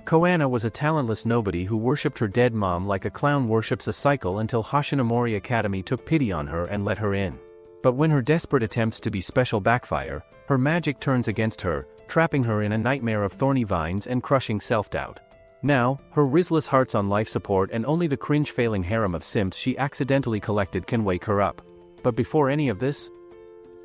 Coana was a talentless nobody who worshipped her dead mom like a clown worships a cycle until Hoshinomori Academy took pity on her and let her in. But when her desperate attempts to be special backfire, her magic turns against her, trapping her in a nightmare of thorny vines and crushing self-doubt. Now, her riskless heart's on life support and only the cringe-failing harem of simps she accidentally collected can wake her up. But before any of this,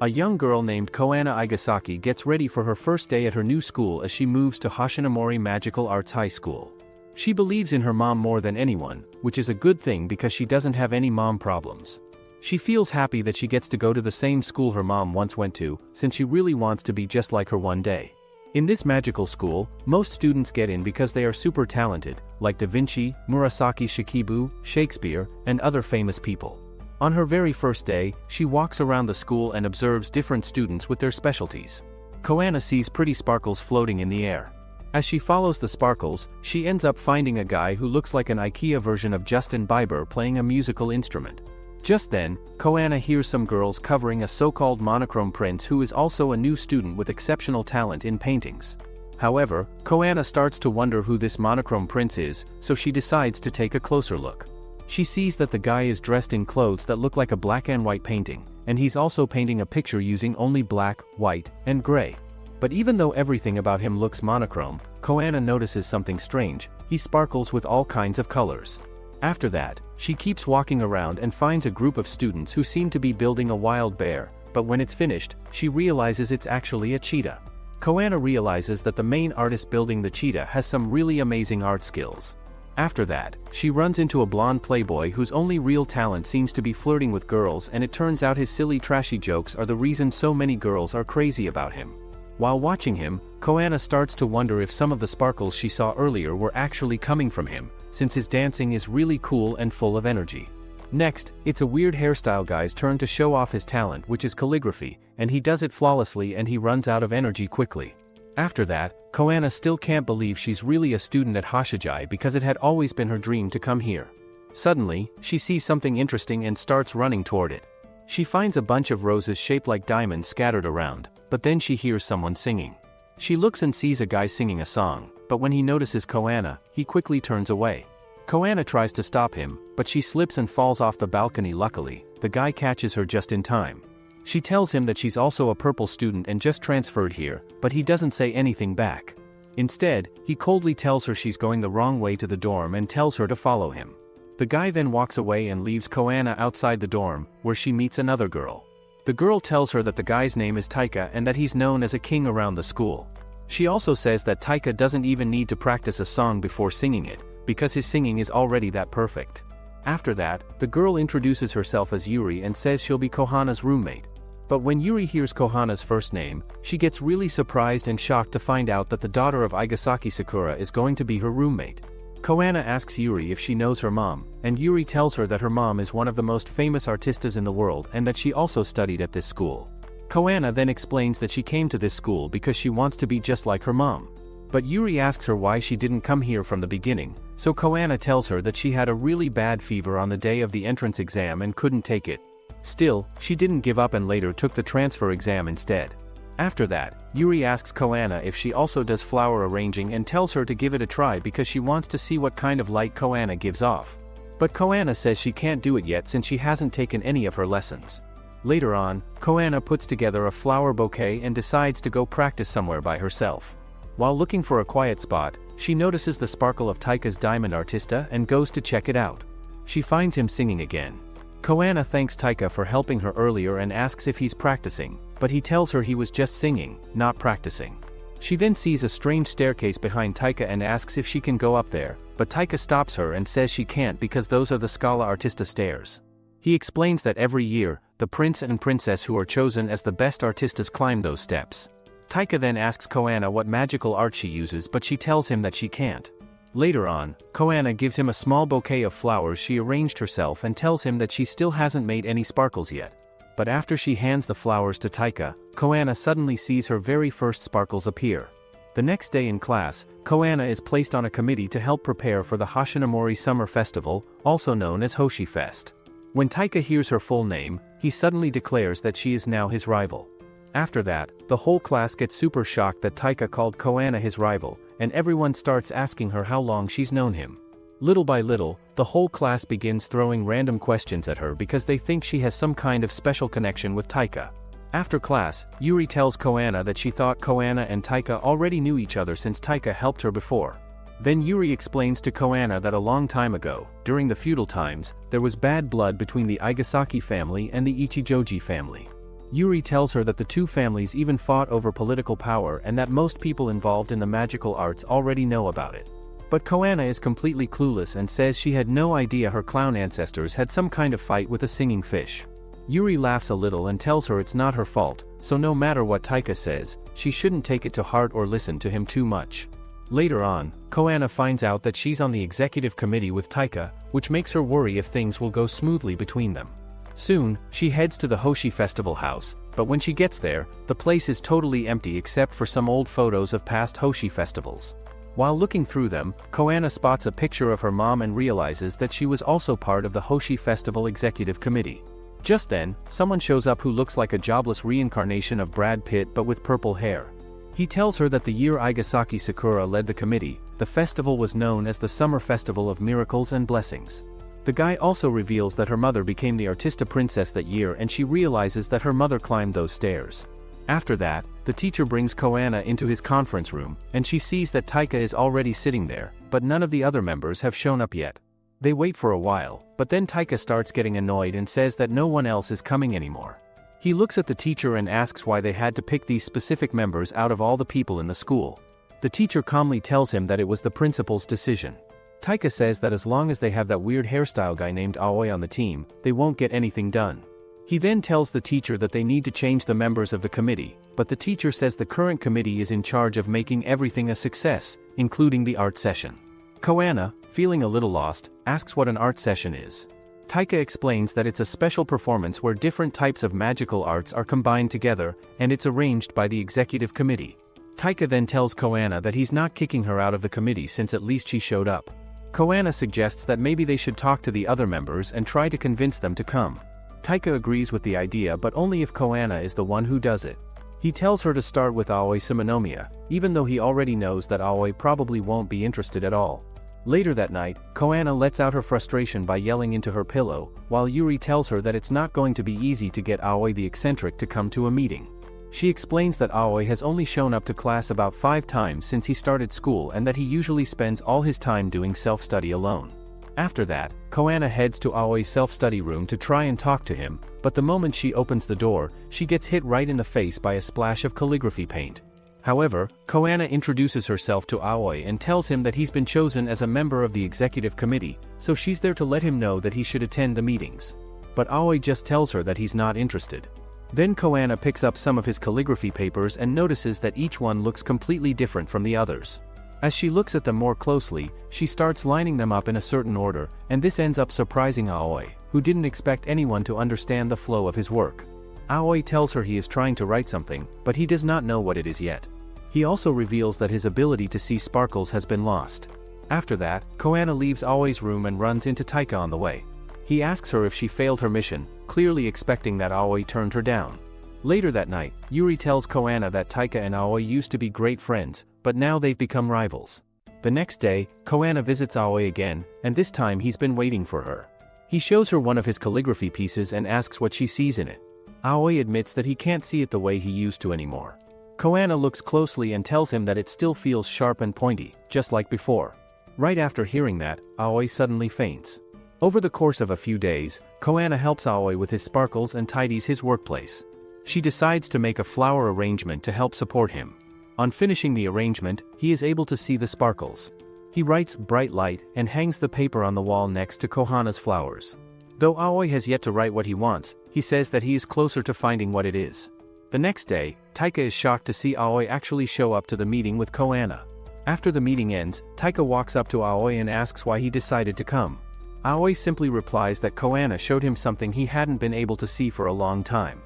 a young girl named Coana Igasaki gets ready for her first day at her new school as she moves to Hoshinomori Magical Arts High School. She believes in her mom more than anyone, which is a good thing because she doesn't have any mom problems. She feels happy that she gets to go to the same school her mom once went to, since she really wants to be just like her one day. In this magical school, most students get in because they are super talented, like Da Vinci, Murasaki Shikibu, Shakespeare, and other famous people. On her very first day, she walks around the school and observes different students with their specialties. Coana sees pretty sparkles floating in the air. As she follows the sparkles, she ends up finding a guy who looks like an IKEA version of Justin Bieber playing a musical instrument. Just then, Coana hears some girls covering a so-called monochrome prince who is also a new student with exceptional talent in paintings. However, Coana starts to wonder who this monochrome prince is, so she decides to take a closer look. She sees that the guy is dressed in clothes that look like a black and white painting, and he's also painting a picture using only black, white, and gray. But even though everything about him looks monochrome, Coana notices something strange: he sparkles with all kinds of colors. After that, she keeps walking around and finds a group of students who seem to be building a wild bear, but when it's finished, she realizes it's actually a cheetah. Coana realizes that the main artist building the cheetah has some really amazing art skills. After that, she runs into a blonde playboy whose only real talent seems to be flirting with girls, and it turns out his silly trashy jokes are the reason so many girls are crazy about him. While watching him, Coana starts to wonder if some of the sparkles she saw earlier were actually coming from him, since his dancing is really cool and full of energy. Next, it's a weird hairstyle guy's turn to show off his talent, which is calligraphy, and he does it flawlessly and he runs out of energy quickly. After that, Coana still can't believe she's really a student at Hoshijai because it had always been her dream to come here. Suddenly, she sees something interesting and starts running toward it. She finds a bunch of roses shaped like diamonds scattered around, but then she hears someone singing. She looks and sees a guy singing a song, but when he notices Coana, he quickly turns away. Coana tries to stop him, but she slips and falls off the balcony. Luckily, the guy catches her just in time. She tells him that she's also a purple student and just transferred here, but he doesn't say anything back. Instead, he coldly tells her she's going the wrong way to the dorm and tells her to follow him. The guy then walks away and leaves Coana outside the dorm, where she meets another girl. The girl tells her that the guy's name is Taika and that he's known as a king around the school. She also says that Taika doesn't even need to practice a song before singing it, because his singing is already that perfect. After that, the girl introduces herself as Yuri and says she'll be Kohana's roommate. But when Yuri hears Kohana's first name, she gets really surprised and shocked to find out that the daughter of Igasaki Sakura is going to be her roommate. Coana asks Yuri if she knows her mom, and Yuri tells her that her mom is one of the most famous artistas in the world and that she also studied at this school. Coana then explains that she came to this school because she wants to be just like her mom. But Yuri asks her why she didn't come here from the beginning, so Coana tells her that she had a really bad fever on the day of the entrance exam and couldn't take it. Still, she didn't give up and later took the transfer exam instead. After that, Yuri asks Coana if she also does flower arranging and tells her to give it a try because she wants to see what kind of light Coana gives off. But Coana says she can't do it yet since she hasn't taken any of her lessons. Later on, Coana puts together a flower bouquet and decides to go practice somewhere by herself. While looking for a quiet spot, she notices the sparkle of Taika's diamond artista and goes to check it out. She finds him singing again. Coana thanks Taika for helping her earlier and asks if he's practicing, but he tells her he was just singing, not practicing. She then sees a strange staircase behind Taika and asks if she can go up there, but Taika stops her and says she can't because those are the Scala Artista stairs. He explains that every year, the prince and princess who are chosen as the best artistas climb those steps. Taika then asks Coana what magical art she uses, but she tells him that she can't. Later on, Coana gives him a small bouquet of flowers she arranged herself and tells him that she still hasn't made any sparkles yet. But after she hands the flowers to Taika, Coana suddenly sees her very first sparkles appear. The next day in class, Coana is placed on a committee to help prepare for the Hoshinomori Summer Festival, also known as Hoshi Fest. When Taika hears her full name, he suddenly declares that she is now his rival. After that, the whole class gets super shocked that Taika called Coana his rival, and everyone starts asking her how long she's known him. Little by little, the whole class begins throwing random questions at her because they think she has some kind of special connection with Taika. After class, Yuri tells Coana that she thought Coana and Taika already knew each other since Taika helped her before. Then Yuri explains to Coana that a long time ago, during the feudal times, there was bad blood between the Igasaki family and the Ichijoji family. Yuri tells her that the two families even fought over political power and that most people involved in the magical arts already know about it. But Coana is completely clueless and says she had no idea her clown ancestors had some kind of fight with a singing fish. Yuri laughs a little and tells her it's not her fault, so no matter what Taika says, she shouldn't take it to heart or listen to him too much. Later on, Coana finds out that she's on the executive committee with Taika, which makes her worry if things will go smoothly between them. Soon, she heads to the Hoshi Festival house, but when she gets there, the place is totally empty except for some old photos of past Hoshi festivals. While looking through them, Coana spots a picture of her mom and realizes that she was also part of the Hoshi Festival Executive Committee. Just then, someone shows up who looks like a jobless reincarnation of Brad Pitt but with purple hair. He tells her that the year Igasaki Sakura led the committee, the festival was known as the Summer Festival of Miracles and Blessings. The guy also reveals that her mother became the Artista Princess that year and she realizes that her mother climbed those stairs. After that, the teacher brings Coana into his conference room, and she sees that Taika is already sitting there, but none of the other members have shown up yet. They wait for a while, but then Taika starts getting annoyed and says that no one else is coming anymore. He looks at the teacher and asks why they had to pick these specific members out of all the people in the school. The teacher calmly tells him that it was the principal's decision. Taika says that as long as they have that weird hairstyle guy named Aoi on the team, they won't get anything done. He then tells the teacher that they need to change the members of the committee, but the teacher says the current committee is in charge of making everything a success, including the art session. Coana, feeling a little lost, asks what an art session is. Taika explains that it's a special performance where different types of magical arts are combined together, and it's arranged by the executive committee. Taika then tells Coana that he's not kicking her out of the committee since at least she showed up. Coana suggests that maybe they should talk to the other members and try to convince them to come. Taika agrees with the idea but only if Coana is the one who does it. He tells her to start with Aoi Simonomiya, even though he already knows that Aoi probably won't be interested at all. Later that night, Coana lets out her frustration by yelling into her pillow, while Yuri tells her that it's not going to be easy to get Aoi the eccentric to come to a meeting. She explains that Aoi has only shown up to class about 5 times since he started school and that he usually spends all his time doing self-study alone. After that, Coana heads to Aoi's self-study room to try and talk to him, but the moment she opens the door, she gets hit right in the face by a splash of calligraphy paint. However, Coana introduces herself to Aoi and tells him that he's been chosen as a member of the executive committee, so she's there to let him know that he should attend the meetings. But Aoi just tells her that he's not interested. Then Coana picks up some of his calligraphy papers and notices that each one looks completely different from the others. As she looks at them more closely, she starts lining them up in a certain order, and this ends up surprising Aoi, who didn't expect anyone to understand the flow of his work. Aoi tells her he is trying to write something, but he does not know what it is yet. He also reveals that his ability to see sparkles has been lost. After that, Coana leaves Aoi's room and runs into Taika on the way. He asks her if she failed her mission, clearly expecting that Aoi turned her down. Later that night, Yuri tells Coana that Taika and Aoi used to be great friends, but now they've become rivals. The next day, Coana visits Aoi again, and this time he's been waiting for her. He shows her one of his calligraphy pieces and asks what she sees in it. Aoi admits that he can't see it the way he used to anymore. Coana looks closely and tells him that it still feels sharp and pointy, just like before. Right after hearing that, Aoi suddenly faints. Over the course of a few days, Coana helps Aoi with his sparkles and tidies his workplace. She decides to make a flower arrangement to help support him. On finishing the arrangement, he is able to see the sparkles. He writes "bright light" and hangs the paper on the wall next to Kohana's flowers. Though Aoi has yet to write what he wants, he says that he is closer to finding what it is. The next day, Taika is shocked to see Aoi actually show up to the meeting with Coana. After the meeting ends, Taika walks up to Aoi and asks why he decided to come. Aoi simply replies that Coana showed him something he hadn't been able to see for a long time.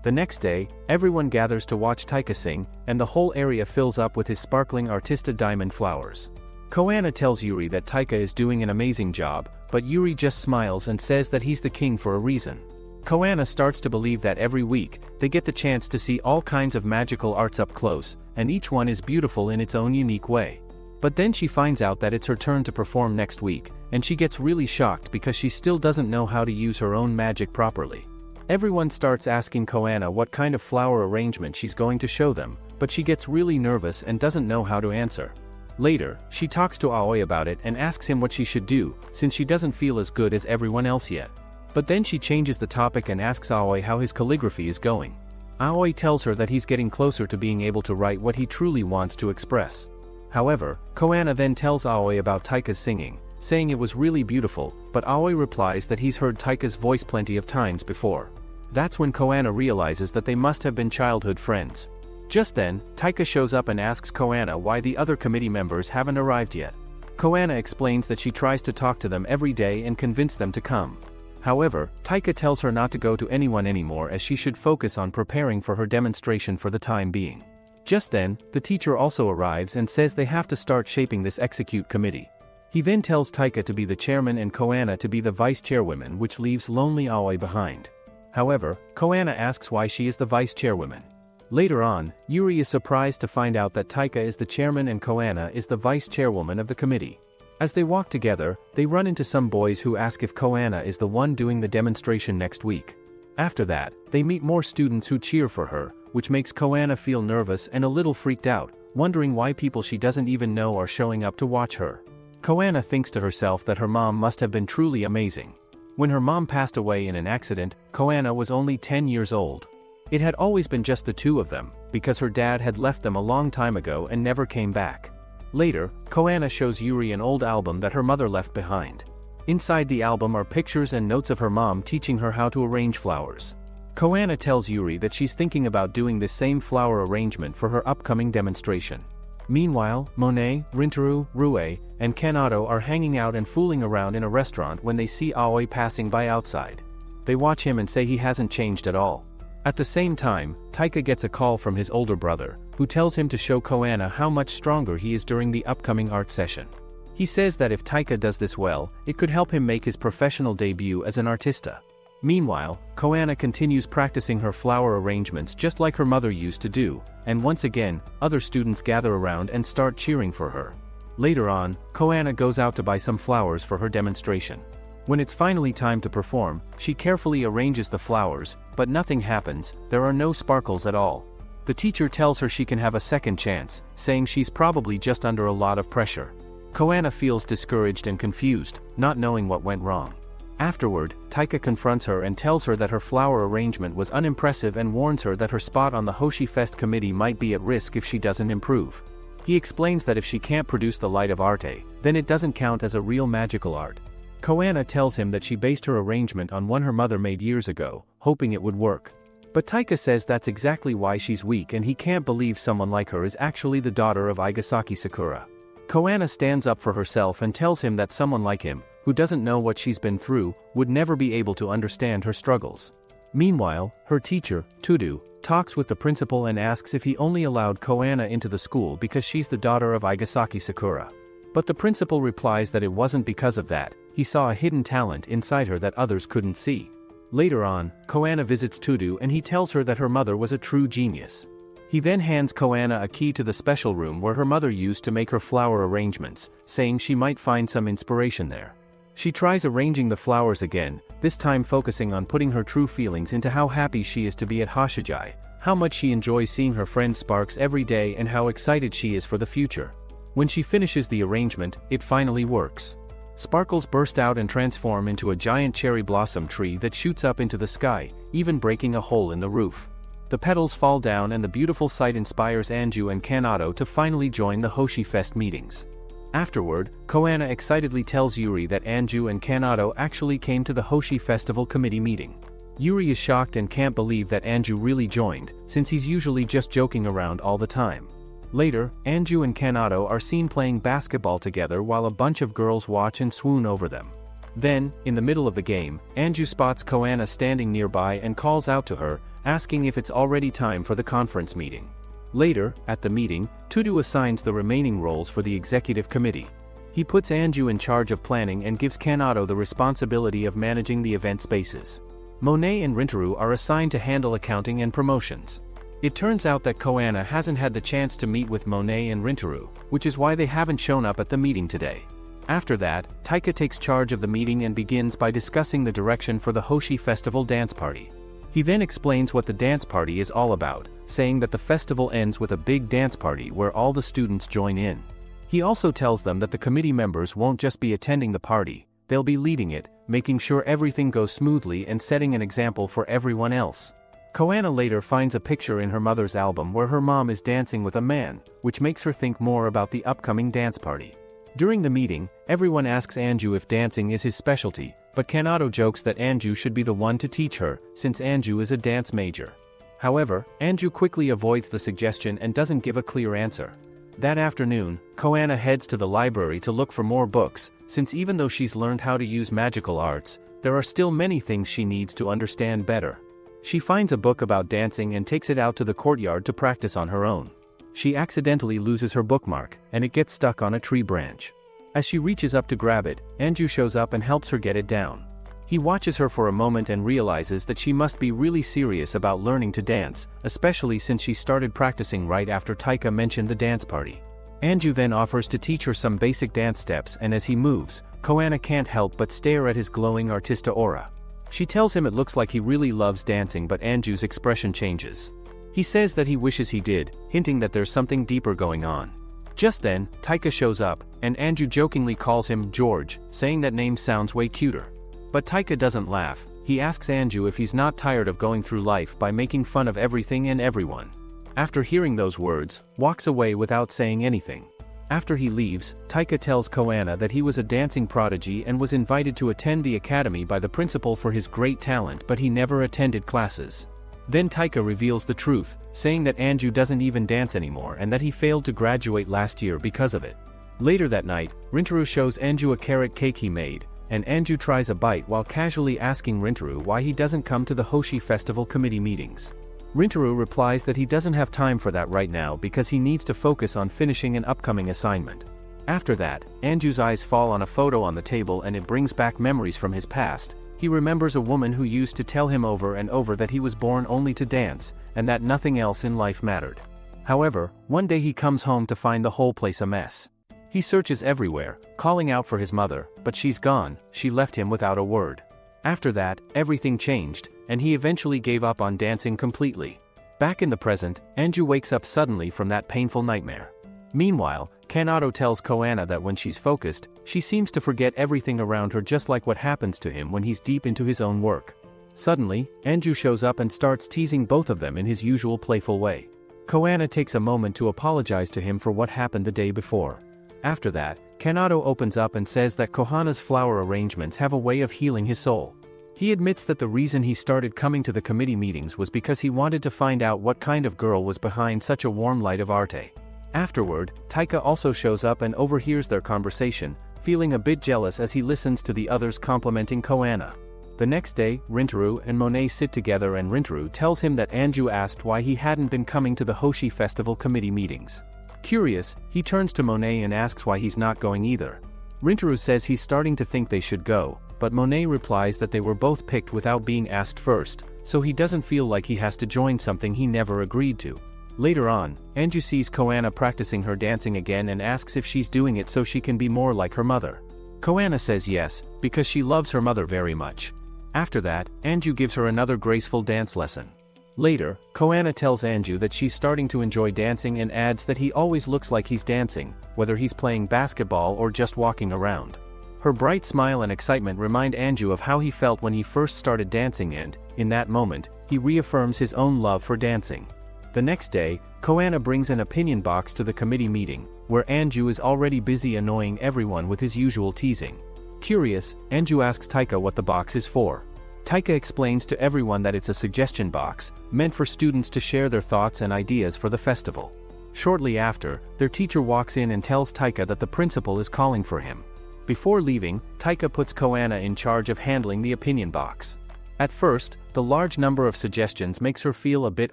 The next day, everyone gathers to watch Taika sing, and the whole area fills up with his sparkling Artista diamond flowers. Coana tells Yuri that Taika is doing an amazing job, but Yuri just smiles and says that he's the king for a reason. Coana starts to believe that every week, they get the chance to see all kinds of magical arts up close, and each one is beautiful in its own unique way. But then she finds out that it's her turn to perform next week, and she gets really shocked because she still doesn't know how to use her own magic properly. Everyone starts asking Coana what kind of flower arrangement she's going to show them, but she gets really nervous and doesn't know how to answer. Later, she talks to Aoi about it and asks him what she should do, since she doesn't feel as good as everyone else yet. But then she changes the topic and asks Aoi how his calligraphy is going. Aoi tells her that he's getting closer to being able to write what he truly wants to express. However, Coana then tells Aoi about Taika's singing, saying it was really beautiful, but Aoi replies that he's heard Taika's voice plenty of times before. That's when Coana realizes that they must have been childhood friends. Just then, Taika shows up and asks Coana why the other committee members haven't arrived yet. Coana explains that she tries to talk to them every day and convince them to come. However, Taika tells her not to go to anyone anymore as she should focus on preparing for her demonstration for the time being. Just then, the teacher also arrives and says they have to start shaping this execute committee. He then tells Taika to be the chairman and Coana to be the vice chairwoman, which leaves lonely Aoi behind. However, Coana asks why she is the vice chairwoman. Later on, Yuri is surprised to find out that Taika is the chairman and Coana is the vice chairwoman of the committee. As they walk together, they run into some boys who ask if Coana is the one doing the demonstration next week. After that, they meet more students who cheer for her, which makes Coana feel nervous and a little freaked out, wondering why people she doesn't even know are showing up to watch her. Coana thinks to herself that her mom must have been truly amazing. When her mom passed away in an accident, Coana was only 10 years old. It had always been just the two of them, because her dad had left them a long time ago and never came back. Later, Coana shows Yuri an old album that her mother left behind. Inside the album are pictures and notes of her mom teaching her how to arrange flowers. Coana tells Yuri that she's thinking about doing this same flower arrangement for her upcoming demonstration. Meanwhile, Monet, Rintaro, Rue, and Kanado are hanging out and fooling around in a restaurant when they see Aoi passing by outside. They watch him and say he hasn't changed at all. At the same time, Taika gets a call from his older brother, who tells him to show Coana how much stronger he is during the upcoming art session. He says that if Taika does this well, it could help him make his professional debut as an artista. Meanwhile, Coana continues practicing her flower arrangements just like her mother used to do, and once again, other students gather around and start cheering for her. Later on, Coana goes out to buy some flowers for her demonstration. When it's finally time to perform, she carefully arranges the flowers, but nothing happens, there are no sparkles at all. The teacher tells her she can have a second chance, saying she's probably just under a lot of pressure. Coana feels discouraged and confused, not knowing what went wrong. Afterward, Taika confronts her and tells her that her flower arrangement was unimpressive and warns her that her spot on the Hoshi Fest committee might be at risk if she doesn't improve. He explains that if she can't produce the light of arte, then it doesn't count as a real magical art. Coana tells him that she based her arrangement on one her mother made years ago, hoping it would work. But Taika says that's exactly why she's weak and he can't believe someone like her is actually the daughter of Igasaki Sakura. Coana stands up for herself and tells him that someone like him, who doesn't know what she's been through, would never be able to understand her struggles. Meanwhile, her teacher, Tudu, talks with the principal and asks if he only allowed Coana into the school because she's the daughter of Igasaki Sakura. But the principal replies that it wasn't because of that, he saw a hidden talent inside her that others couldn't see. Later on, Coana visits Tudu and he tells her that her mother was a true genius. He then hands Coana a key to the special room where her mother used to make her flower arrangements, saying she might find some inspiration there. She tries arranging the flowers again, this time focusing on putting her true feelings into how happy she is to be at Hoshijai, how much she enjoys seeing her friend Sparks every day and how excited she is for the future. When she finishes the arrangement, it finally works. Sparkles burst out and transform into a giant cherry blossom tree that shoots up into the sky, even breaking a hole in the roof. The petals fall down and the beautiful sight inspires Anju and Kanado to finally join the Hoshi Fest meetings. Afterward, Coana excitedly tells Yuri that Anju and Kanado actually came to the Hoshi Festival committee meeting. Yuri is shocked and can't believe that Anju really joined, since he's usually just joking around all the time. Later, Anju and Kanado are seen playing basketball together while a bunch of girls watch and swoon over them. Then, in the middle of the game, Anju spots Coana standing nearby and calls out to her, asking if it's already time for the conference meeting. Later, at the meeting, Tudu assigns the remaining roles for the executive committee. He puts Anju in charge of planning and gives Kanado the responsibility of managing the event spaces. Monet and Rintaro are assigned to handle accounting and promotions. It turns out that Coana hasn't had the chance to meet with Monet and Rintaro, which is why they haven't shown up at the meeting today. After that, Taika takes charge of the meeting and begins by discussing the direction for the Hoshi Festival dance party. He then explains what the dance party is all about, saying that the festival ends with a big dance party where all the students join in. He also tells them that the committee members won't just be attending the party, they'll be leading it, making sure everything goes smoothly and setting an example for everyone else. Coana later finds a picture in her mother's album where her mom is dancing with a man, which makes her think more about the upcoming dance party. During the meeting, everyone asks Anju if dancing is his specialty, but Kanado jokes that Anju should be the one to teach her, since Anju is a dance major. However, Anju quickly avoids the suggestion and doesn't give a clear answer. That afternoon, Coana heads to the library to look for more books, since even though she's learned how to use magical arts, there are still many things she needs to understand better. She finds a book about dancing and takes it out to the courtyard to practice on her own. She accidentally loses her bookmark, and it gets stuck on a tree branch. As she reaches up to grab it, Anju shows up and helps her get it down. He watches her for a moment and realizes that she must be really serious about learning to dance, especially since she started practicing right after Taika mentioned the dance party. Anju then offers to teach her some basic dance steps, and as he moves, Coana can't help but stare at his glowing artista aura. She tells him it looks like he really loves dancing, but Anju's expression changes. He says that he wishes he did, hinting that there's something deeper going on. Just then, Taika shows up, and Anju jokingly calls him George, saying that name sounds way cuter. But Taika doesn't laugh. He asks Anju if he's not tired of going through life by making fun of everything and everyone. After hearing those words, walks away without saying anything. After he leaves, Taika tells Coana that he was a dancing prodigy and was invited to attend the academy by the principal for his great talent, but he never attended classes. Then Taika reveals the truth, saying that Anju doesn't even dance anymore and that he failed to graduate last year because of it. Later that night, Rintaro shows Anju a carrot cake he made, and Anju tries a bite while casually asking Rintaro why he doesn't come to the Hoshi Festival committee meetings. Rintaro replies that he doesn't have time for that right now because he needs to focus on finishing an upcoming assignment. After that, Anju's eyes fall on a photo on the table and it brings back memories from his past. He remembers a woman who used to tell him over and over that he was born only to dance, and that nothing else in life mattered. However, one day he comes home to find the whole place a mess. He searches everywhere, calling out for his mother, but she's gone. She left him without a word. After that, everything changed, and he eventually gave up on dancing completely. Back in the present, Anju wakes up suddenly from that painful nightmare. Meanwhile, Kanado tells Coana that when she's focused, she seems to forget everything around her, just like what happens to him when he's deep into his own work. Suddenly, Anju shows up and starts teasing both of them in his usual playful way. Coana takes a moment to apologize to him for what happened the day before. After that, Kanado opens up and says that Kohana's flower arrangements have a way of healing his soul. He admits that the reason he started coming to the committee meetings was because he wanted to find out what kind of girl was behind such a warm light of arte. Afterward, Taika also shows up and overhears their conversation, feeling a bit jealous as he listens to the others complimenting Coana. The next day, Rintaro and Monet sit together and Rintaro tells him that Anju asked why he hadn't been coming to the Hoshi Festival committee meetings. Curious, he turns to Monet and asks why he's not going either. Rintaro says he's starting to think they should go, but Monet replies that they were both picked without being asked first, so he doesn't feel like he has to join something he never agreed to. Later on, Anju sees Coana practicing her dancing again and asks if she's doing it so she can be more like her mother. Coana says yes, because she loves her mother very much. After that, Anju gives her another graceful dance lesson. Later, Coana tells Anju that she's starting to enjoy dancing and adds that he always looks like he's dancing, whether he's playing basketball or just walking around. Her bright smile and excitement remind Anju of how he felt when he first started dancing, and, in that moment, he reaffirms his own love for dancing. The next day, Coana brings an opinion box to the committee meeting, where Anju is already busy annoying everyone with his usual teasing. Curious, Anju asks Taika what the box is for. Taika explains to everyone that it's a suggestion box, meant for students to share their thoughts and ideas for the festival. Shortly after, their teacher walks in and tells Taika that the principal is calling for him. Before leaving, Taika puts Coana in charge of handling the opinion box. At first, the large number of suggestions makes her feel a bit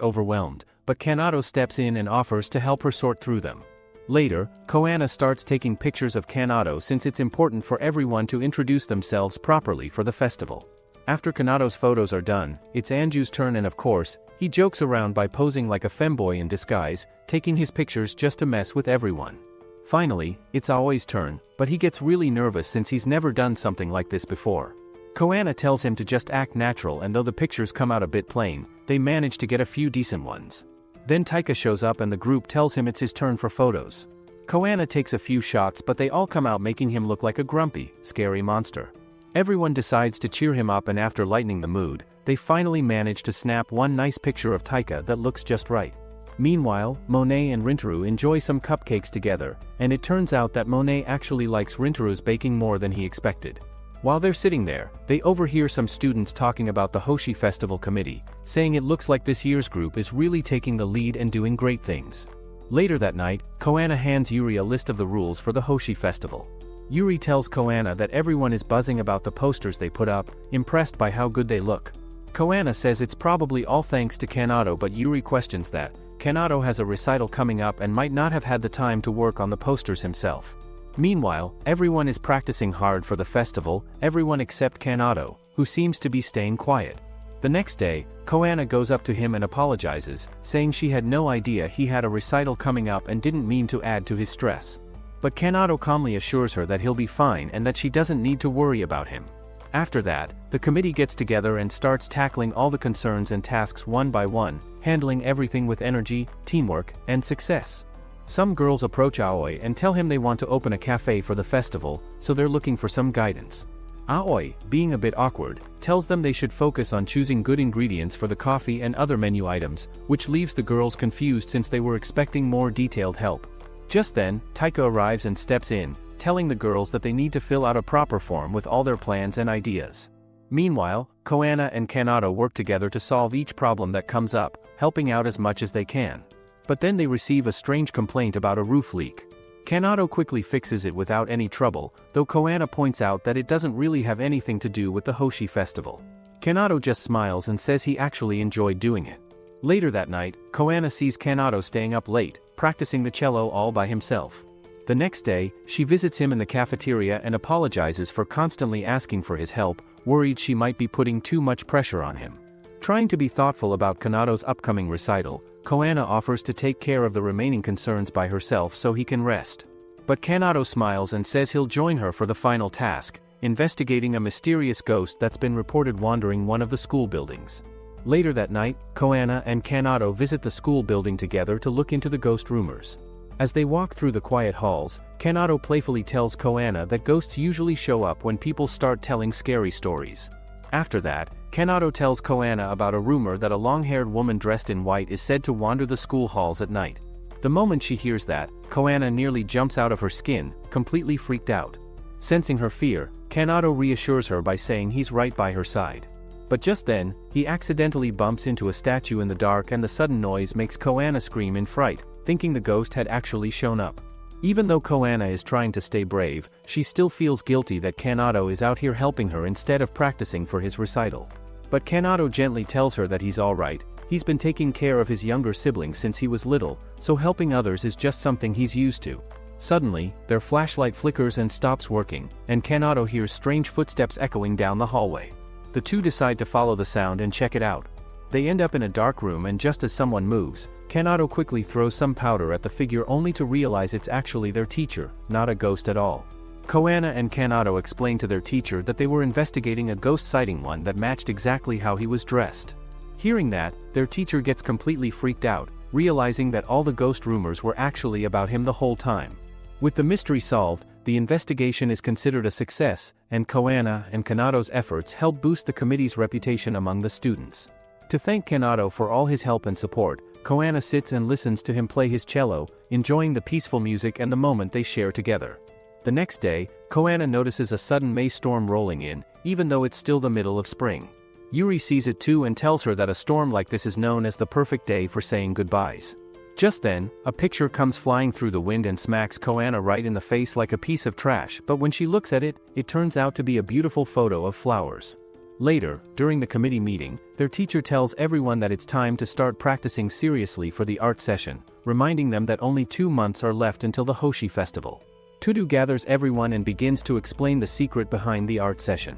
overwhelmed, but Kanado steps in and offers to help her sort through them. Later, Coana starts taking pictures of Kanado since it's important for everyone to introduce themselves properly for the festival. After Kanato's photos are done, it's Anju's turn and of course, he jokes around by posing like a femboy in disguise, taking his pictures just to mess with everyone. Finally, it's Aoi's turn, but he gets really nervous since he's never done something like this before. Coana tells him to just act natural, and though the pictures come out a bit plain, they manage to get a few decent ones. Then Taika shows up and the group tells him it's his turn for photos. Coana takes a few shots but they all come out making him look like a grumpy, scary monster. Everyone decides to cheer him up, and after lightening the mood, they finally manage to snap one nice picture of Taika that looks just right. Meanwhile, Monet and Rintaru enjoy some cupcakes together, and it turns out that Monet actually likes Rintaru's baking more than he expected. While they're sitting there, they overhear some students talking about the Hoshi Festival committee, saying it looks like this year's group is really taking the lead and doing great things. Later that night, Coana hands Yuri a list of the rules for the Hoshi Festival. Yuri tells Coana that everyone is buzzing about the posters they put up, impressed by how good they look. Coana says it's probably all thanks to Kanato, but Yuri questions that. Kanato has a recital coming up and might not have had the time to work on the posters himself. Meanwhile, everyone is practicing hard for the festival, everyone except Kanato, who seems to be staying quiet. The next day, Coana goes up to him and apologizes, saying she had no idea he had a recital coming up and didn't mean to add to his stress. But Kanato calmly assures her that he'll be fine and that she doesn't need to worry about him. After that, the committee gets together and starts tackling all the concerns and tasks one by one, handling everything with energy, teamwork, and success. Some girls approach Aoi and tell him they want to open a cafe for the festival, so they're looking for some guidance. Aoi, being a bit awkward, tells them they should focus on choosing good ingredients for the coffee and other menu items, which leaves the girls confused since they were expecting more detailed help. Just then, Taika arrives and steps in, telling the girls that they need to fill out a proper form with all their plans and ideas. Meanwhile, Coana and Kanato work together to solve each problem that comes up, helping out as much as they can. But then they receive a strange complaint about a roof leak. Kanato quickly fixes it without any trouble, though Coana points out that it doesn't really have anything to do with the Hoshi Festival. Kanato just smiles and says he actually enjoyed doing it. Later that night, Coana sees Kanato staying up late, practicing the cello all by himself. The next day, she visits him in the cafeteria and apologizes for constantly asking for his help, worried she might be putting too much pressure on him. Trying to be thoughtful about Kanato's upcoming recital, Coana offers to take care of the remaining concerns by herself so he can rest. But Kanato smiles and says he'll join her for the final task, investigating a mysterious ghost that's been reported wandering one of the school buildings. Later that night, Coana and Kanato visit the school building together to look into the ghost rumors. As they walk through the quiet halls, Kanato playfully tells Coana that ghosts usually show up when people start telling scary stories. After that, Kanato tells Coana about a rumor that a long-haired woman dressed in white is said to wander the school halls at night. The moment she hears that, Coana nearly jumps out of her skin, completely freaked out. Sensing her fear, Kanato reassures her by saying he's right by her side. But just then, he accidentally bumps into a statue in the dark and the sudden noise makes Coana scream in fright, thinking the ghost had actually shown up. Even though Coana is trying to stay brave, she still feels guilty that Kanato is out here helping her instead of practicing for his recital. But Kanato gently tells her that he's alright, he's been taking care of his younger siblings since he was little, so helping others is just something he's used to. Suddenly, their flashlight flickers and stops working, and Kanato hears strange footsteps echoing down the hallway. The two decide to follow the sound and check it out. They end up in a dark room, and just as someone moves, Kanato quickly throws some powder at the figure only to realize it's actually their teacher, not a ghost at all. Coana and Kanato explain to their teacher that they were investigating a ghost sighting, one that matched exactly how he was dressed. Hearing that, their teacher gets completely freaked out, realizing that all the ghost rumors were actually about him the whole time. With the mystery solved, the investigation is considered a success, and Coana and Kanato's efforts help boost the committee's reputation among the students. To thank Kanato for all his help and support, Coana sits and listens to him play his cello, enjoying the peaceful music and the moment they share together. The next day, Coana notices a sudden May storm rolling in, even though it's still the middle of spring. Yuri sees it too and tells her that a storm like this is known as the perfect day for saying goodbyes. Just then, a picture comes flying through the wind and smacks Coana right in the face like a piece of trash, but when she looks at it, it turns out to be a beautiful photo of flowers. Later, during the committee meeting, their teacher tells everyone that it's time to start practicing seriously for the art session, reminding them that only 2 months are left until the Hoshi Festival. Tudu gathers everyone and begins to explain the secret behind the art session.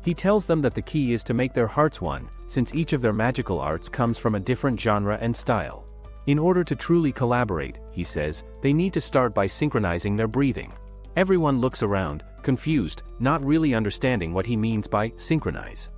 He tells them that the key is to make their hearts one, since each of their magical arts comes from a different genre and style. In order to truly collaborate, he says, they need to start by synchronizing their breathing. Everyone looks around, confused, not really understanding what he means by synchronize.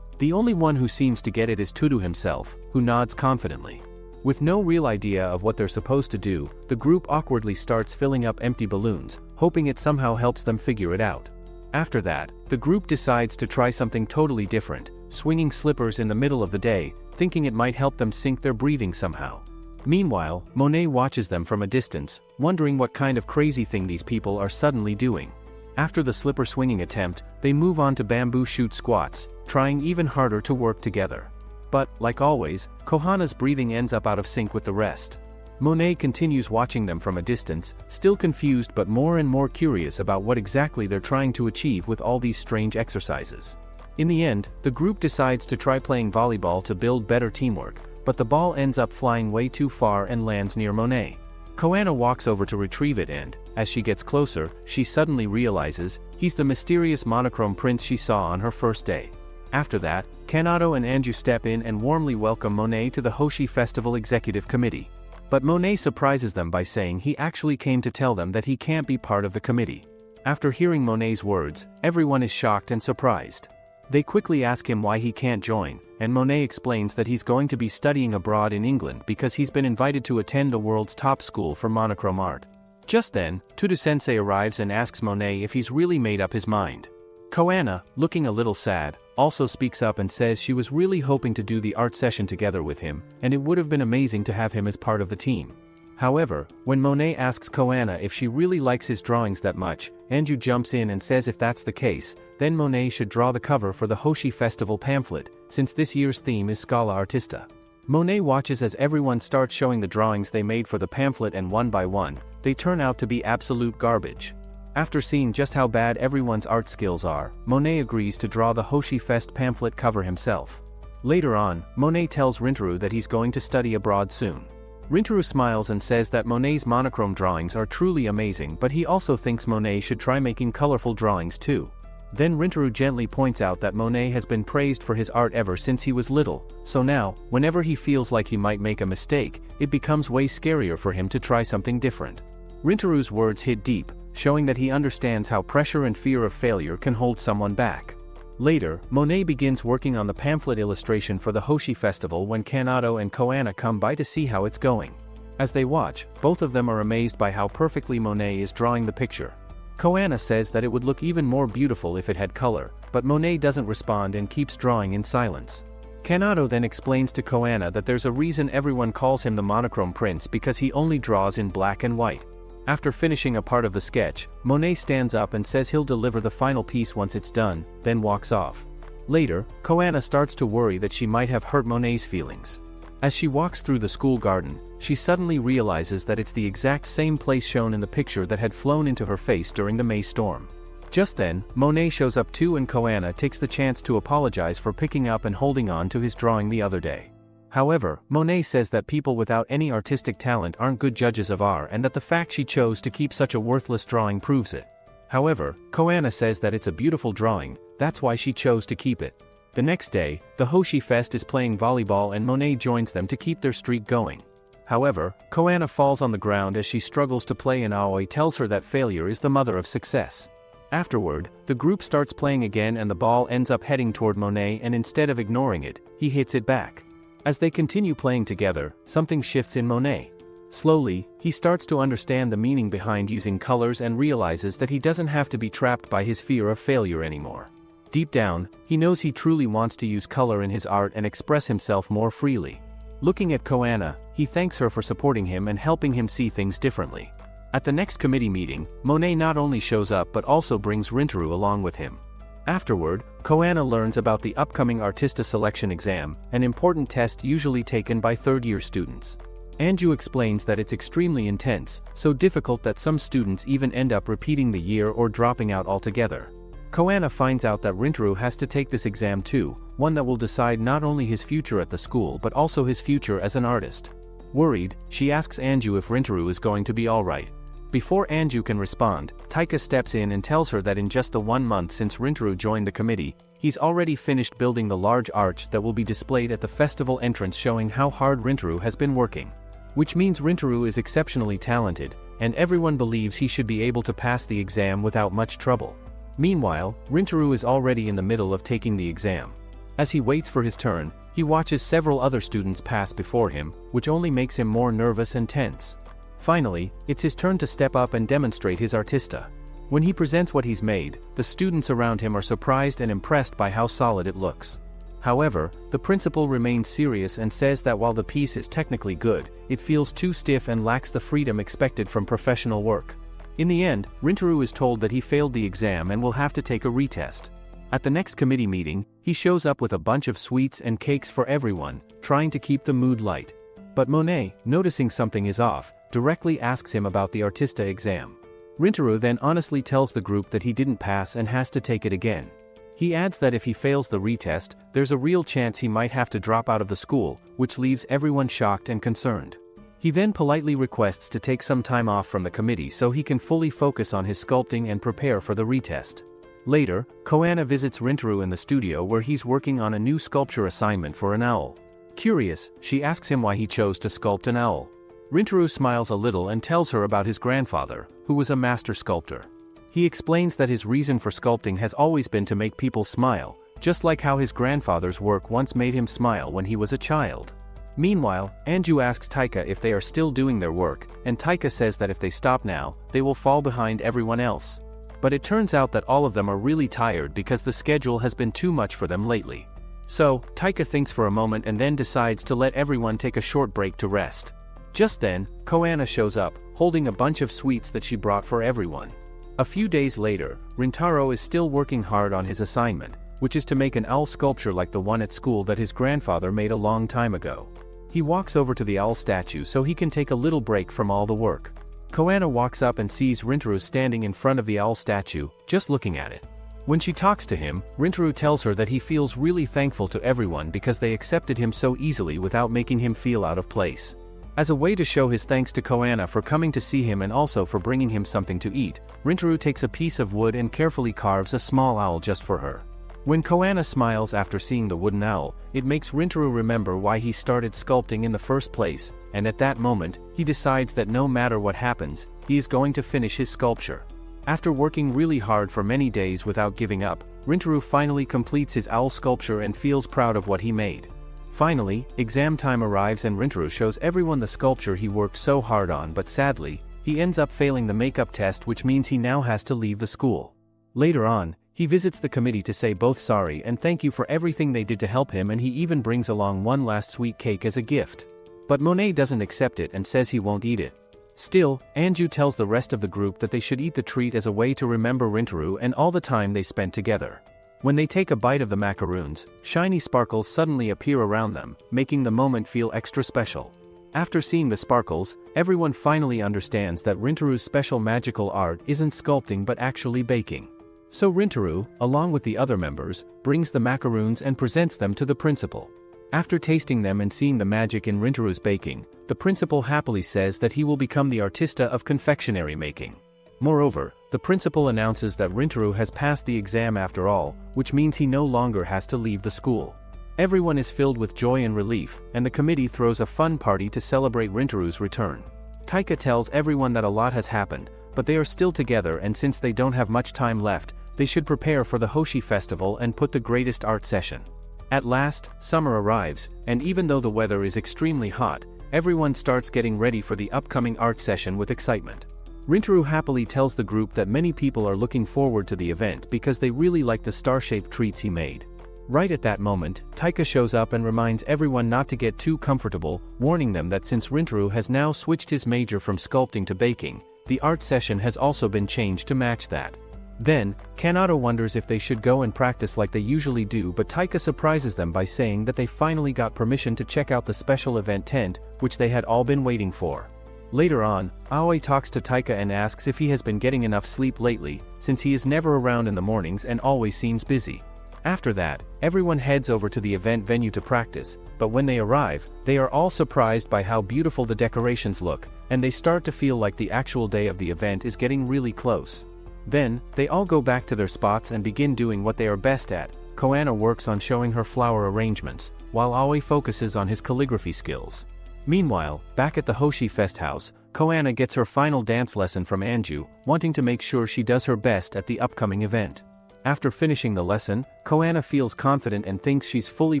The only one who seems to get it is Tudu himself, who nods confidently. With no real idea of what they're supposed to do, the group awkwardly starts filling up empty balloons, hoping it somehow helps them figure it out. After that, the group decides to try something totally different, swinging slippers in the middle of the day, thinking it might help them sync their breathing somehow. Meanwhile, Monet watches them from a distance, wondering what kind of crazy thing these people are suddenly doing. After the slipper swinging attempt, they move on to bamboo shoot squats, trying even harder to work together. But, like always, Coana's breathing ends up out of sync with the rest. Monet continues watching them from a distance, still confused but more and more curious about what exactly they're trying to achieve with all these strange exercises. In the end, the group decides to try playing volleyball to build better teamwork, but the ball ends up flying way too far and lands near Monet. Coana walks over to retrieve it and, as she gets closer, she suddenly realizes he's the mysterious monochrome prince she saw on her first day. After that, Kanado and Anju step in and warmly welcome Monet to the Hoshi Festival Executive Committee. But Monet surprises them by saying he actually came to tell them that he can't be part of the committee. After hearing Monet's words, everyone is shocked and surprised. They quickly ask him why he can't join, and Monet explains that he's going to be studying abroad in England because he's been invited to attend the world's top school for monochrome art. Just then, Tudu-sensei arrives and asks Monet if he's really made up his mind. Coana, looking a little sad, also speaks up and says she was really hoping to do the art session together with him, and it would have been amazing to have him as part of the team. However, when Monet asks Coana if she really likes his drawings that much, Anju jumps in and says if that's the case, then Monet should draw the cover for the Hoshi Festival pamphlet, since this year's theme is Scala Artista. Monet watches as everyone starts showing the drawings they made for the pamphlet, and one by one, they turn out to be absolute garbage. After seeing just how bad everyone's art skills are, Monet agrees to draw the Hoshi Fest pamphlet cover himself. Later on, Monet tells Rintaro that he's going to study abroad soon. Rintaro smiles and says that Monet's monochrome drawings are truly amazing, but he also thinks Monet should try making colorful drawings too. Then Rintaro gently points out that Monet has been praised for his art ever since he was little, so now, whenever he feels like he might make a mistake, it becomes way scarier for him to try something different. Rintaro's words hit deep, showing that he understands how pressure and fear of failure can hold someone back. Later, Monet begins working on the pamphlet illustration for the Hoshi Festival when Kanado and Coana come by to see how it's going. As they watch, both of them are amazed by how perfectly Monet is drawing the picture. Coana says that it would look even more beautiful if it had color, but Monet doesn't respond and keeps drawing in silence. Kanado then explains to Coana that there's a reason everyone calls him the monochrome prince, because he only draws in black and white. After finishing a part of the sketch, Monet stands up and says he'll deliver the final piece once it's done, then walks off. Later, Coana starts to worry that she might have hurt Monet's feelings. As she walks through the school garden, she suddenly realizes that it's the exact same place shown in the picture that had flown into her face during the May storm. Just then, Monet shows up too, and Coana takes the chance to apologize for picking up and holding on to his drawing the other day. However, Monet says that people without any artistic talent aren't good judges of art, and that the fact she chose to keep such a worthless drawing proves it. However, Coana says that it's a beautiful drawing, that's why she chose to keep it. The next day, the Hoshi Fest is playing volleyball and Monet joins them to keep their streak going. However, Coana falls on the ground as she struggles to play, and Aoi tells her that failure is the mother of success. Afterward, the group starts playing again and the ball ends up heading toward Monet, and instead of ignoring it, he hits it back. As they continue playing together, something shifts in Monet. Slowly, he starts to understand the meaning behind using colors and realizes that he doesn't have to be trapped by his fear of failure anymore. Deep down, he knows he truly wants to use color in his art and express himself more freely. Looking at Coana, he thanks her for supporting him and helping him see things differently. At the next committee meeting, Monet not only shows up but also brings Rintaro along with him. Afterward, Coana learns about the upcoming Artista Selection Exam, an important test usually taken by third-year students. Anju explains that it's extremely intense, so difficult that some students even end up repeating the year or dropping out altogether. Coana finds out that Rintaro has to take this exam too, one that will decide not only his future at the school but also his future as an artist. Worried, she asks Anju if Rintaro is going to be alright. Before Anju can respond, Taika steps in and tells her that in just the 1 month since Rintaro joined the committee, he's already finished building the large arch that will be displayed at the festival entrance, showing how hard Rintaro has been working. Which means Rintaro is exceptionally talented, and everyone believes he should be able to pass the exam without much trouble. Meanwhile, Rintaro is already in the middle of taking the exam. As he waits for his turn, he watches several other students pass before him, which only makes him more nervous and tense. Finally, it's his turn to step up and demonstrate his artista. When he presents what he's made, the students around him are surprised and impressed by how solid it looks. However, the principal remains serious and says that while the piece is technically good, it feels too stiff and lacks the freedom expected from professional work. In the end, Rintaro is told that he failed the exam and will have to take a retest. At the next committee meeting, he shows up with a bunch of sweets and cakes for everyone, trying to keep the mood light. But Monet, noticing something is off, directly asks him about the artista exam. Rintaro then honestly tells the group that he didn't pass and has to take it again. He adds that if he fails the retest, there's a real chance he might have to drop out of the school, which leaves everyone shocked and concerned. He then politely requests to take some time off from the committee so he can fully focus on his sculpting and prepare for the retest. Later, Coana visits Rintaro in the studio where he's working on a new sculpture assignment for an owl. Curious, she asks him why he chose to sculpt an owl. Rintaro smiles a little and tells her about his grandfather, who was a master sculptor. He explains that his reason for sculpting has always been to make people smile, just like how his grandfather's work once made him smile when he was a child. Meanwhile, Anju asks Taika if they are still doing their work, and Taika says that if they stop now, they will fall behind everyone else. But it turns out that all of them are really tired because the schedule has been too much for them lately. So, Taika thinks for a moment and then decides to let everyone take a short break to rest. Just then, Coana shows up, holding a bunch of sweets that she brought for everyone. A few days later, Rintaro is still working hard on his assignment, which is to make an owl sculpture like the one at school that his grandfather made a long time ago. He walks over to the owl statue so he can take a little break from all the work. Coana walks up and sees Rintaro standing in front of the owl statue, just looking at it. When she talks to him, Rintaro tells her that he feels really thankful to everyone because they accepted him so easily without making him feel out of place. As a way to show his thanks to Coana for coming to see him and also for bringing him something to eat, Rintaro takes a piece of wood and carefully carves a small owl just for her. When Coana smiles after seeing the wooden owl, it makes Rintaro remember why he started sculpting in the first place, and at that moment, he decides that no matter what happens, he is going to finish his sculpture. After working really hard for many days without giving up, Rintaro finally completes his owl sculpture and feels proud of what he made. Finally, exam time arrives and Rintaro shows everyone the sculpture he worked so hard on, but sadly, he ends up failing the makeup test, which means he now has to leave the school. Later on, he visits the committee to say both sorry and thank you for everything they did to help him, and he even brings along one last sweet cake as a gift. But Monet doesn't accept it and says he won't eat it. Still, Anju tells the rest of the group that they should eat the treat as a way to remember Rintaro and all the time they spent together. When they take a bite of the macaroons, shiny sparkles suddenly appear around them, making the moment feel extra special. After seeing the sparkles, everyone finally understands that Rintaro's special magical art isn't sculpting but actually baking. So Rintaro, along with the other members, brings the macaroons and presents them to the principal. After tasting them and seeing the magic in Rintaro's baking, the principal happily says that he will become the artista of confectionery making. Moreover, the principal announces that Rintaro has passed the exam after all, which means he no longer has to leave the school. Everyone is filled with joy and relief, and the committee throws a fun party to celebrate Rintaro's return. Taika tells everyone that a lot has happened, but they are still together, and since they don't have much time left, they should prepare for the Hoshi festival and put the greatest art session. At last, summer arrives, and even though the weather is extremely hot, everyone starts getting ready for the upcoming art session with excitement. Rintaro happily tells the group that many people are looking forward to the event because they really like the star-shaped treats he made. Right at that moment, Taika shows up and reminds everyone not to get too comfortable, warning them that since Rintaro has now switched his major from sculpting to baking, the art session has also been changed to match that. Then, Kanata wonders if they should go and practice like they usually do, but Taika surprises them by saying that they finally got permission to check out the special event tent, which they had all been waiting for. Later on, Aoi talks to Taika and asks if he has been getting enough sleep lately, since he is never around in the mornings and always seems busy. After that, everyone heads over to the event venue to practice, but when they arrive, they are all surprised by how beautiful the decorations look, and they start to feel like the actual day of the event is getting really close. Then, they all go back to their spots and begin doing what they are best at. Coana works on showing her flower arrangements, while Aoi focuses on his calligraphy skills. Meanwhile, back at the Hoshi Fest house, Coana gets her final dance lesson from Anju, wanting to make sure she does her best at the upcoming event. After finishing the lesson, Coana feels confident and thinks she's fully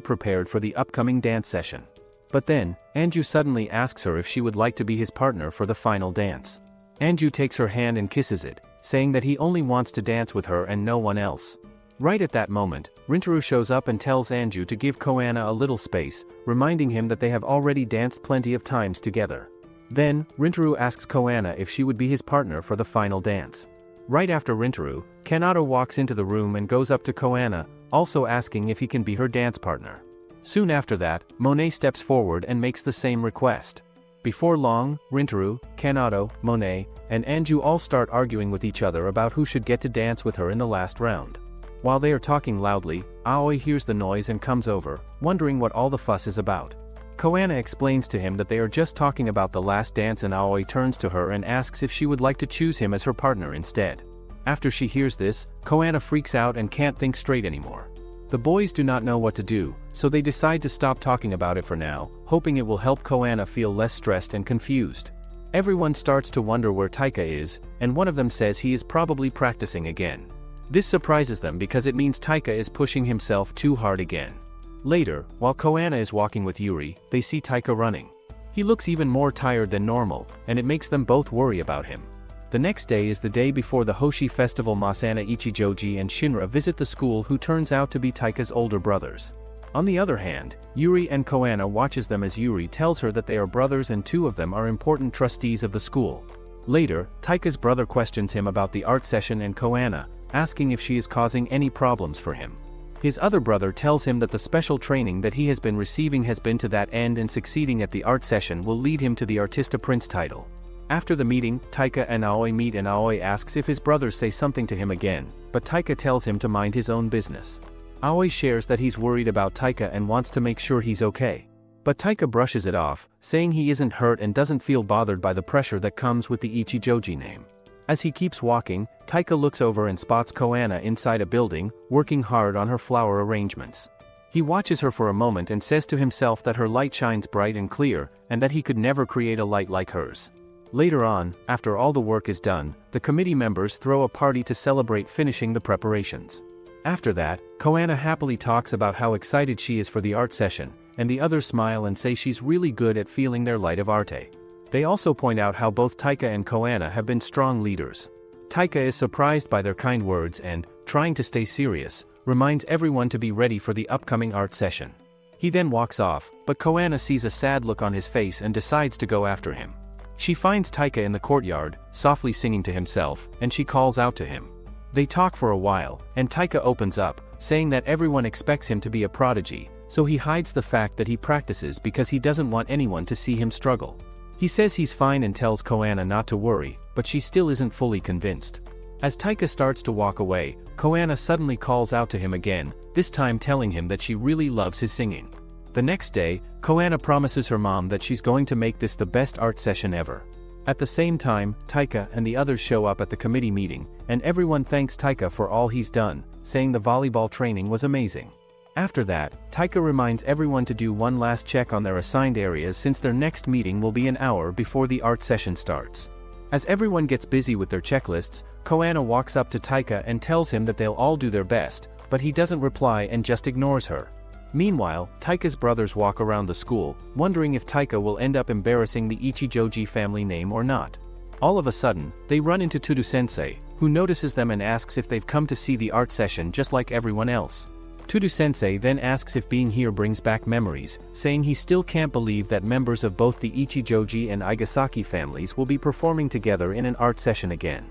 prepared for the upcoming dance session. But then, Anju suddenly asks her if she would like to be his partner for the final dance. Anju takes her hand and kisses it, saying that he only wants to dance with her and no one else. Right at that moment, Rintaro shows up and tells Anju to give Coana a little space, reminding him that they have already danced plenty of times together. Then, Rintaro asks Coana if she would be his partner for the final dance. Right after Rintaro, Kanata walks into the room and goes up to Coana, also asking if he can be her dance partner. Soon after that, Monet steps forward and makes the same request. Before long, Rintaro, Kanata, Monet, and Anju all start arguing with each other about who should get to dance with her in the last round. While they are talking loudly, Aoi hears the noise and comes over, wondering what all the fuss is about. Coana explains to him that they are just talking about the last dance, and Aoi turns to her and asks if she would like to choose him as her partner instead. After she hears this, Coana freaks out and can't think straight anymore. The boys do not know what to do, so they decide to stop talking about it for now, hoping it will help Coana feel less stressed and confused. Everyone starts to wonder where Taika is, and one of them says he is probably practicing again. This surprises them because it means Taika is pushing himself too hard again. Later, while Coana is walking with Yuri, they see Taika running. He looks even more tired than normal, and it makes them both worry about him. The next day is the day before the Hoshi Festival. Masana, Ichijoji and Shinra visit the school, who turns out to be Taika's older brothers. On the other hand, Yuri and Coana watches them as Yuri tells her that they are brothers and two of them are important trustees of the school. Later, Taika's brother questions him about the art session and Coana, asking if she is causing any problems for him. His other brother tells him that the special training that he has been receiving has been to that end, and succeeding at the art session will lead him to the Artista Prince title. After the meeting, Taika and Aoi meet, and Aoi asks if his brothers say something to him again, but Taika tells him to mind his own business. Aoi shares that he's worried about Taika and wants to make sure he's okay. But Taika brushes it off, saying he isn't hurt and doesn't feel bothered by the pressure that comes with the Ichijoji name. As he keeps walking, Taika looks over and spots Coana inside a building, working hard on her flower arrangements. He watches her for a moment and says to himself that her light shines bright and clear, and that he could never create a light like hers. Later on, after all the work is done, the committee members throw a party to celebrate finishing the preparations. After that, Coana happily talks about how excited she is for the art session, and the others smile and say she's really good at feeling their light of arte. They also point out how both Taika and Coana have been strong leaders. Taika is surprised by their kind words and, trying to stay serious, reminds everyone to be ready for the upcoming art session. He then walks off, but Coana sees a sad look on his face and decides to go after him. She finds Taika in the courtyard, softly singing to himself, and she calls out to him. They talk for a while, and Taika opens up, saying that everyone expects him to be a prodigy, so he hides the fact that he practices because he doesn't want anyone to see him struggle. He says he's fine and tells Coana not to worry, but she still isn't fully convinced. As Taika starts to walk away, Coana suddenly calls out to him again, this time telling him that she really loves his singing. The next day, Coana promises her mom that she's going to make this the best art session ever. At the same time, Taika and the others show up at the committee meeting, and everyone thanks Taika for all he's done, saying the volleyball training was amazing. After that, Taika reminds everyone to do one last check on their assigned areas, since their next meeting will be an hour before the art session starts. As everyone gets busy with their checklists, Coana walks up to Taika and tells him that they'll all do their best, but he doesn't reply and just ignores her. Meanwhile, Taika's brothers walk around the school, wondering if Taika will end up embarrassing the Ichijoji family name or not. All of a sudden, they run into Tudu-sensei, who notices them and asks if they've come to see the art session just like everyone else. Tudu-sensei then asks if being here brings back memories, saying he still can't believe that members of both the Ichijoji and Igasaki families will be performing together in an art session again.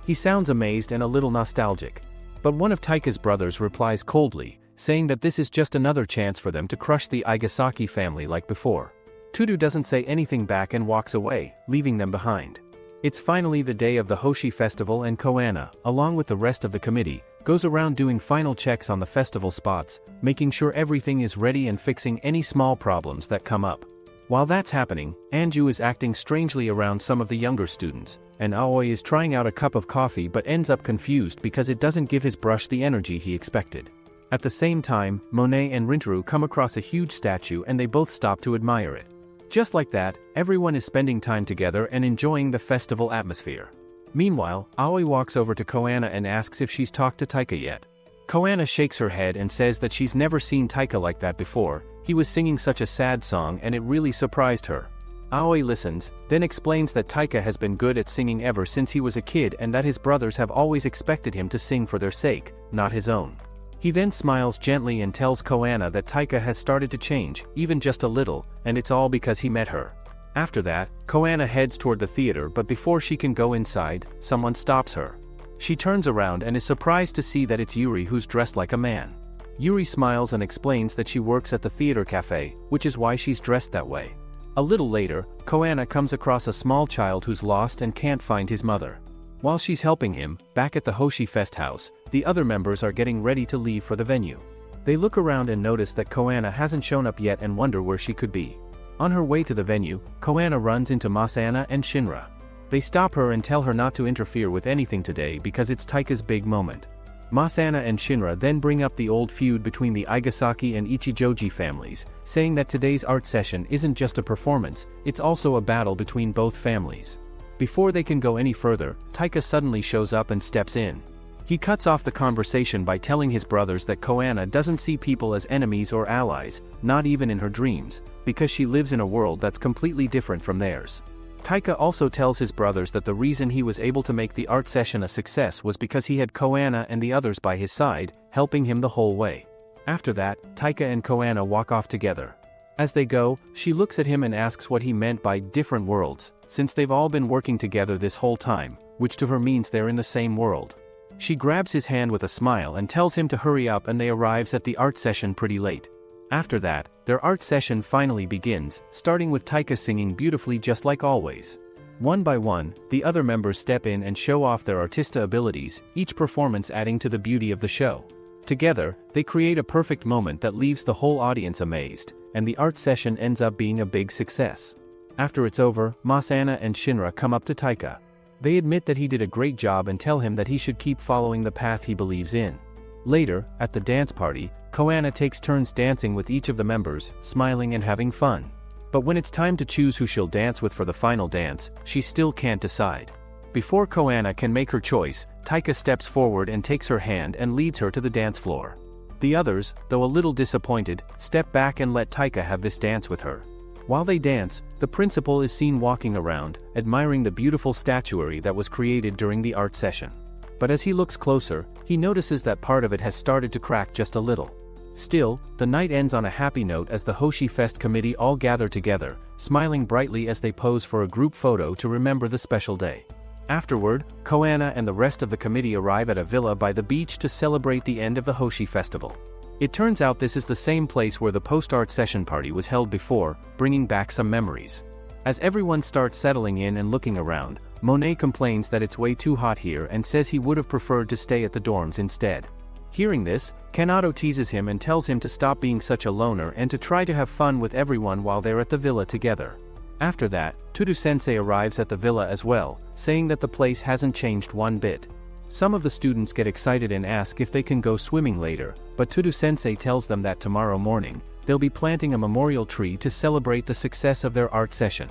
He sounds amazed and a little nostalgic. But one of Taika's brothers replies coldly, saying that this is just another chance for them to crush the Igasaki family like before. Tudu doesn't say anything back and walks away, leaving them behind. It's finally the day of the Hoshi Festival, and Coana, along with the rest of the committee, goes around doing final checks on the festival spots, making sure everything is ready and fixing any small problems that come up. While that's happening, Anju is acting strangely around some of the younger students, and Aoi is trying out a cup of coffee but ends up confused because it doesn't give his brush the energy he expected. At the same time, Monet and Rintaro come across a huge statue and they both stop to admire it. Just like that, everyone is spending time together and enjoying the festival atmosphere. Meanwhile, Aoi walks over to Coana and asks if she's talked to Taika yet. Coana shakes her head and says that she's never seen Taika like that before. He was singing such a sad song and it really surprised her. Aoi listens, then explains that Taika has been good at singing ever since he was a kid and that his brothers have always expected him to sing for their sake, not his own. He then smiles gently and tells Coana that Taika has started to change, even just a little, and it's all because he met her. After that, Coana heads toward the theater, but before she can go inside, someone stops her. She turns around and is surprised to see that it's Yuri, who's dressed like a man. Yuri smiles and explains that she works at the theater cafe, which is why she's dressed that way. A little later, Coana comes across a small child who's lost and can't find his mother. While she's helping him, back at the Hoshi Fest house, the other members are getting ready to leave for the venue. They look around and notice that Coana hasn't shown up yet and wonder where she could be. On her way to the venue, Coana runs into Masana and Shinra. They stop her and tell her not to interfere with anything today because it's Taika's big moment. Masana and Shinra then bring up the old feud between the Igasaki and Ichijoji families, saying that today's art session isn't just a performance, it's also a battle between both families. Before they can go any further, Taika suddenly shows up and steps in. He cuts off the conversation by telling his brothers that Coana doesn't see people as enemies or allies, not even in her dreams, because she lives in a world that's completely different from theirs. Taika also tells his brothers that the reason he was able to make the art session a success was because he had Coana and the others by his side, helping him the whole way. After that, Taika and Coana walk off together. As they go, she looks at him and asks what he meant by different worlds, since they've all been working together this whole time, which to her means they're in the same world. She grabs his hand with a smile and tells him to hurry up, and they arrives at the art session pretty late. After that, their art session finally begins, starting with Taika singing beautifully just like always. One by one, the other members step in and show off their artista abilities, each performance adding to the beauty of the show. Together, they create a perfect moment that leaves the whole audience amazed, and the art session ends up being a big success. After it's over, Masana and Shinra come up to Taika. They admit that he did a great job and tell him that he should keep following the path he believes in. Later, at the dance party, Coana takes turns dancing with each of the members, smiling and having fun. But when it's time to choose who she'll dance with for the final dance, she still can't decide. Before Coana can make her choice, Taika steps forward and takes her hand and leads her to the dance floor. The others, though a little disappointed, step back and let Taika have this dance with her. While they dance, the principal is seen walking around, admiring the beautiful statuary that was created during the art session. But as he looks closer, he notices that part of it has started to crack just a little. Still, the night ends on a happy note as the Hoshi Fest committee all gather together, smiling brightly as they pose for a group photo to remember the special day. Afterward, Coana and the rest of the committee arrive at a villa by the beach to celebrate the end of the Hoshi Festival. It turns out this is the same place where the post-art session party was held before, bringing back some memories. As everyone starts settling in and looking around, Monet complains that it's way too hot here and says he would have preferred to stay at the dorms instead. Hearing this, Kanado teases him and tells him to stop being such a loner and to try to have fun with everyone while they're at the villa together. After that, Tudu-sensei arrives at the villa as well, saying that the place hasn't changed one bit. Some of the students get excited and ask if they can go swimming later, but Tudu-sensei tells them that tomorrow morning, they'll be planting a memorial tree to celebrate the success of their art session.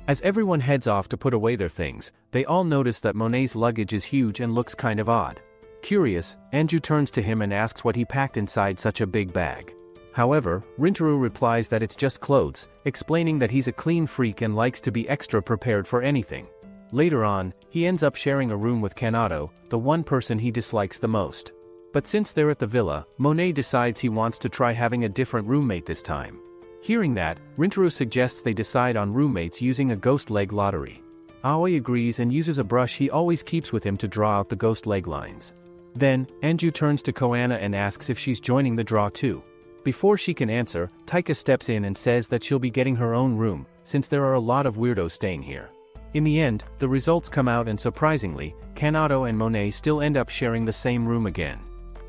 As everyone heads off to put away their things, they all notice that Monet's luggage is huge and looks kind of odd. Curious, Anju turns to him and asks what he packed inside such a big bag. However, Rintaro replies that it's just clothes, explaining that he's a clean freak and likes to be extra prepared for anything. Later on, he ends up sharing a room with Kanado, the one person he dislikes the most. But since they're at the villa, Monet decides he wants to try having a different roommate this time. Hearing that, Rintaro suggests they decide on roommates using a ghost leg lottery. Aoi agrees and uses a brush he always keeps with him to draw out the ghost leg lines. Then, Anju turns to Coana and asks if she's joining the draw too. Before she can answer, Taika steps in and says that she'll be getting her own room, since there are a lot of weirdos staying here. In the end, the results come out and surprisingly, Kanado and Monet still end up sharing the same room again.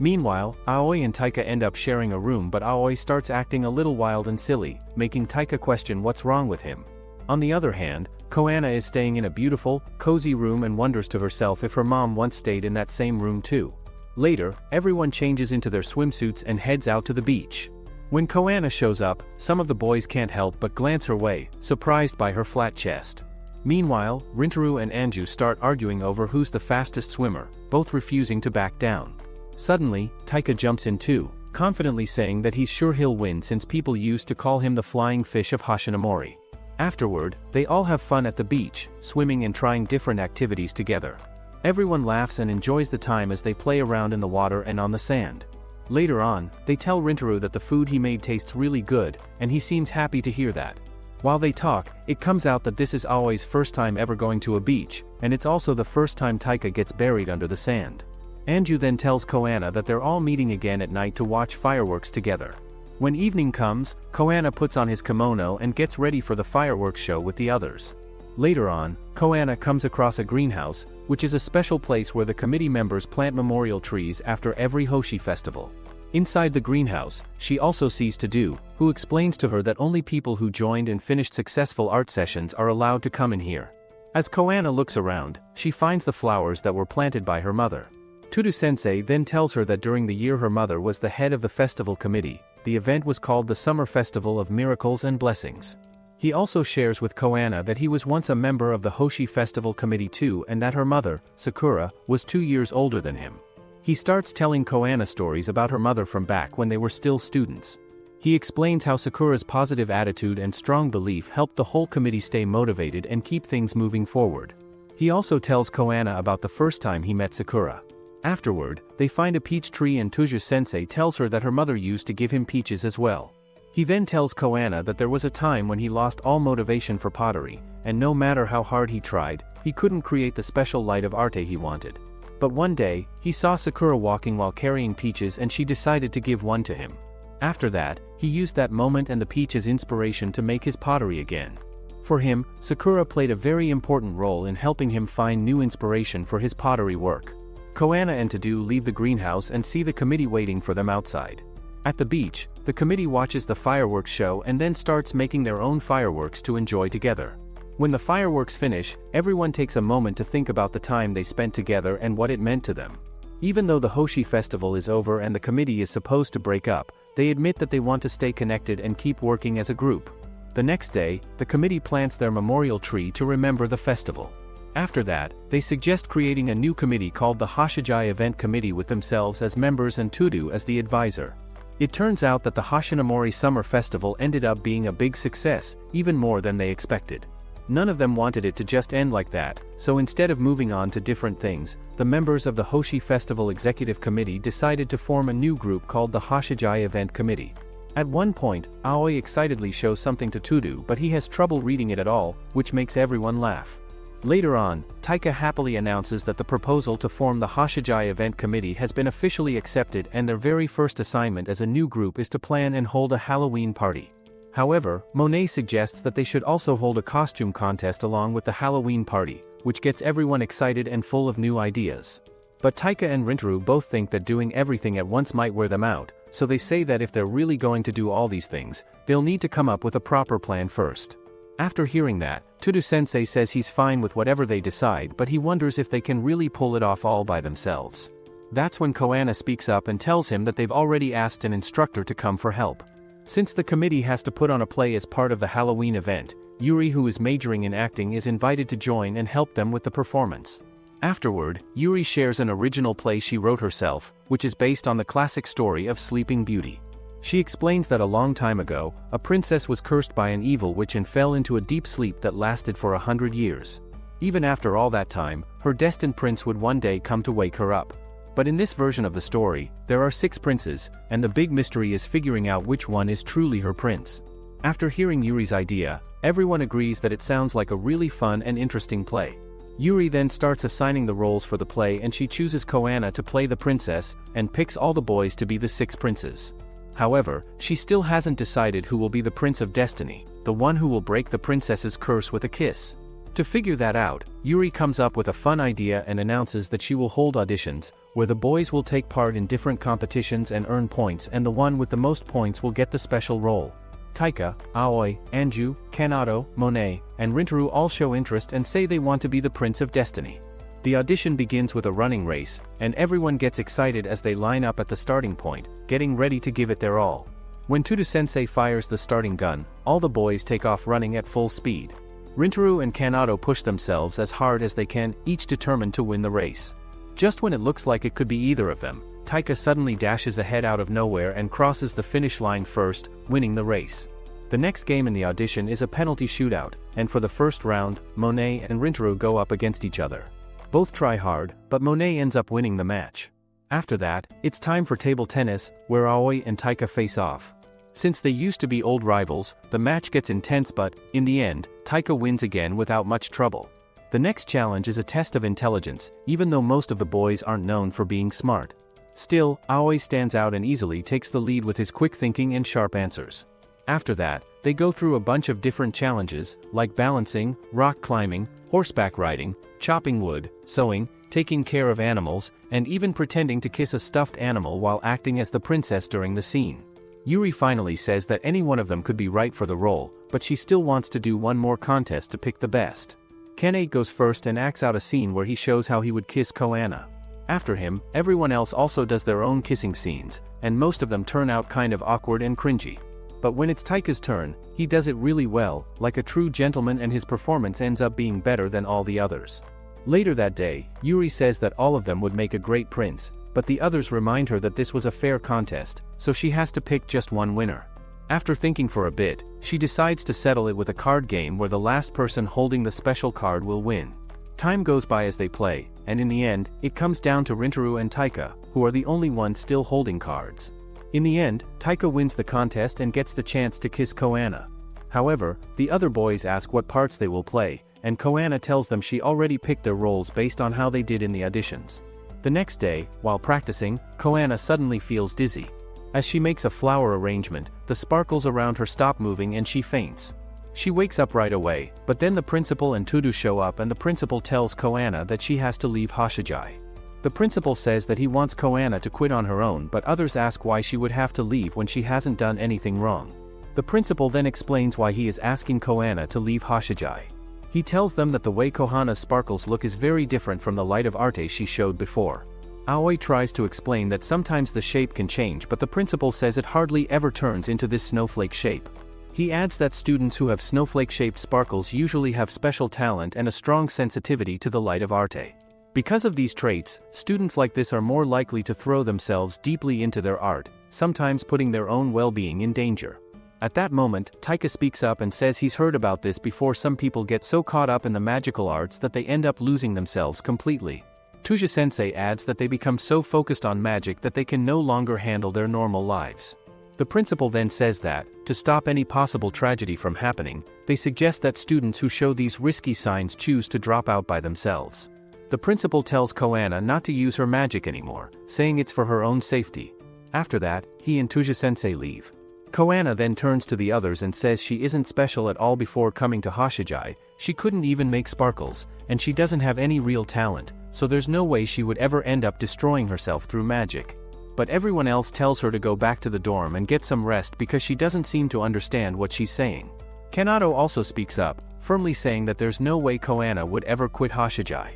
Meanwhile, Aoi and Taika end up sharing a room, but Aoi starts acting a little wild and silly, making Taika question what's wrong with him. On the other hand, Coana is staying in a beautiful, cozy room and wonders to herself if her mom once stayed in that same room too. Later, everyone changes into their swimsuits and heads out to the beach. When Coana shows up, some of the boys can't help but glance her way, surprised by her flat chest. Meanwhile, Rintaro and Anju start arguing over who's the fastest swimmer, both refusing to back down. Suddenly, Taika jumps in too, confidently saying that he's sure he'll win since people used to call him the flying fish of Hashinomori. Afterward, they all have fun at the beach, swimming and trying different activities together. Everyone laughs and enjoys the time as they play around in the water and on the sand. Later on, they tell Rintaro that the food he made tastes really good, and he seems happy to hear that. While they talk, it comes out that this is Aoi's first time ever going to a beach, and it's also the first time Taika gets buried under the sand. Anju then tells Coana that they're all meeting again at night to watch fireworks together. When evening comes, Coana puts on his kimono and gets ready for the fireworks show with the others. Later on, Coana comes across a greenhouse, which is a special place where the committee members plant memorial trees after every Hoshi festival. Inside the greenhouse, she also sees Todo, who explains to her that only people who joined and finished successful art sessions are allowed to come in here. As Coana looks around, she finds the flowers that were planted by her mother. Todo-sensei then tells her that during the year her mother was the head of the festival committee, the event was called the Summer Festival of Miracles and Blessings. He also shares with Coana that he was once a member of the Hoshi Festival Committee too, and that her mother, Sakura, was 2 years older than him. He starts telling Coana stories about her mother from back when they were still students. He explains how Sakura's positive attitude and strong belief helped the whole committee stay motivated and keep things moving forward. He also tells Coana about the first time he met Sakura. Afterward, they find a peach tree and Tuja-sensei tells her that her mother used to give him peaches as well. He then tells Coana that there was a time when he lost all motivation for pottery, and no matter how hard he tried, he couldn't create the special light of arte he wanted. But one day, he saw Sakura walking while carrying peaches and she decided to give one to him. After that, he used that moment and the peach as inspiration to make his pottery again. For him, Sakura played a very important role in helping him find new inspiration for his pottery work. Coana and Todo leave the greenhouse and see the committee waiting for them outside. At the beach, the committee watches the fireworks show and then starts making their own fireworks to enjoy together. When the fireworks finish, everyone takes a moment to think about the time they spent together and what it meant to them. Even though the Hoshi festival is over and the committee is supposed to break up, they admit that they want to stay connected and keep working as a group. The next day, the committee plants their memorial tree to remember the festival. After that, they suggest creating a new committee called the Hashijai Event Committee with themselves as members and Todo as the advisor. It turns out that the Hashinomori Summer Festival ended up being a big success, even more than they expected. None of them wanted it to just end like that, so instead of moving on to different things, the members of the Hoshi Festival Executive Committee decided to form a new group called the Hashijai Event Committee. At one point, Aoi excitedly shows something to Todo, but he has trouble reading it at all, which makes everyone laugh. Later on, Taika happily announces that the proposal to form the Hashijai Event Committee has been officially accepted and their very first assignment as a new group is to plan and hold a Halloween party. However, Monet suggests that they should also hold a costume contest along with the Halloween party, which gets everyone excited and full of new ideas. But Taika and Rintaro both think that doing everything at once might wear them out, so they say that if they're really going to do all these things, they'll need to come up with a proper plan first. After hearing that, Todo-sensei says he's fine with whatever they decide, but he wonders if they can really pull it off all by themselves. That's when Coana speaks up and tells him that they've already asked an instructor to come for help. Since the committee has to put on a play as part of the Halloween event, Yuri, who is majoring in acting, is invited to join and help them with the performance. Afterward, Yuri shares an original play she wrote herself, which is based on the classic story of Sleeping Beauty. She explains that a long time ago, a princess was cursed by an evil witch and fell into a deep sleep that lasted for 100 years. Even after all that time, her destined prince would one day come to wake her up. But in this version of the story, there are 6 princes, and the big mystery is figuring out which one is truly her prince. After hearing Yuri's idea, everyone agrees that it sounds like a really fun and interesting play. Yuri then starts assigning the roles for the play and she chooses Coana to play the princess, and picks all the boys to be the 6 princes. However, she still hasn't decided who will be the Prince of Destiny, the one who will break the princess's curse with a kiss. To figure that out, Yuri comes up with a fun idea and announces that she will hold auditions, where the boys will take part in different competitions and earn points, and the one with the most points will get the special role. Taika, Aoi, Anju, Kanado, Monet, and Rintaro all show interest and say they want to be the Prince of Destiny. The audition begins with a running race, and everyone gets excited as they line up at the starting point, getting ready to give it their all. When Tudu-sensei fires the starting gun, all the boys take off running at full speed. Rintaro and Kanado push themselves as hard as they can, each determined to win the race. Just when it looks like it could be either of them, Taika suddenly dashes ahead out of nowhere and crosses the finish line first, winning the race. The next game in the audition is a penalty shootout, and for the first round, Monet and Rintaro go up against each other. Both try hard, but Monet ends up winning the match. After that, it's time for table tennis, where Aoi and Taika face off. Since they used to be old rivals, the match gets intense, but, in the end, Taika wins again without much trouble. The next challenge is a test of intelligence, even though most of the boys aren't known for being smart. Still, Aoi stands out and easily takes the lead with his quick thinking and sharp answers. After that, they go through a bunch of different challenges, like balancing, rock climbing, horseback riding, chopping wood, sewing, taking care of animals, and even pretending to kiss a stuffed animal while acting as the princess during the scene. Yuri finally says that any one of them could be right for the role, but she still wants to do one more contest to pick the best. Kane goes first and acts out a scene where he shows how he would kiss Coana. After him, everyone else also does their own kissing scenes, and most of them turn out kind of awkward and cringy. But when it's Taika's turn, he does it really well, like a true gentleman, and his performance ends up being better than all the others. Later that day, Yuri says that all of them would make a great prince, but the others remind her that this was a fair contest, so she has to pick just one winner. After thinking for a bit, she decides to settle it with a card game where the last person holding the special card will win. Time goes by as they play, and in the end, it comes down to Rintaro and Taika, who are the only ones still holding cards. In the end, Taika wins the contest and gets the chance to kiss Coana. However, the other boys ask what parts they will play, and Coana tells them she already picked their roles based on how they did in the auditions. The next day, while practicing, Coana suddenly feels dizzy. As she makes a flower arrangement, the sparkles around her stop moving and she faints. She wakes up right away, but then the principal and Tudu show up, and the principal tells Coana that she has to leave Hoshijai. The principal says that he wants Coana to quit on her own, but others ask why she would have to leave when she hasn't done anything wrong. The principal then explains why he is asking Coana to leave Hoshijai. He tells them that the way Kohana's sparkles look is very different from the light of arte she showed before. Aoi tries to explain that sometimes the shape can change, but the principal says it hardly ever turns into this snowflake shape. He adds that students who have snowflake-shaped sparkles usually have special talent and a strong sensitivity to the light of arte. Because of these traits, students like this are more likely to throw themselves deeply into their art, sometimes putting their own well-being in danger. At that moment, Taika speaks up and says he's heard about this before. Some people get so caught up in the magical arts that they end up losing themselves completely. Tuja-sensei adds that they become so focused on magic that they can no longer handle their normal lives. The principal then says that, to stop any possible tragedy from happening, they suggest that students who show these risky signs choose to drop out by themselves. The principal tells Coana not to use her magic anymore, saying it's for her own safety. After that, he and Tuja-sensei leave. Coana then turns to the others and says she isn't special at all. Before coming to Hoshijai, she couldn't even make sparkles, and she doesn't have any real talent, so there's no way she would ever end up destroying herself through magic. But everyone else tells her to go back to the dorm and get some rest because she doesn't seem to understand what she's saying. Kanado also speaks up, firmly saying that there's no way Coana would ever quit Hoshijai.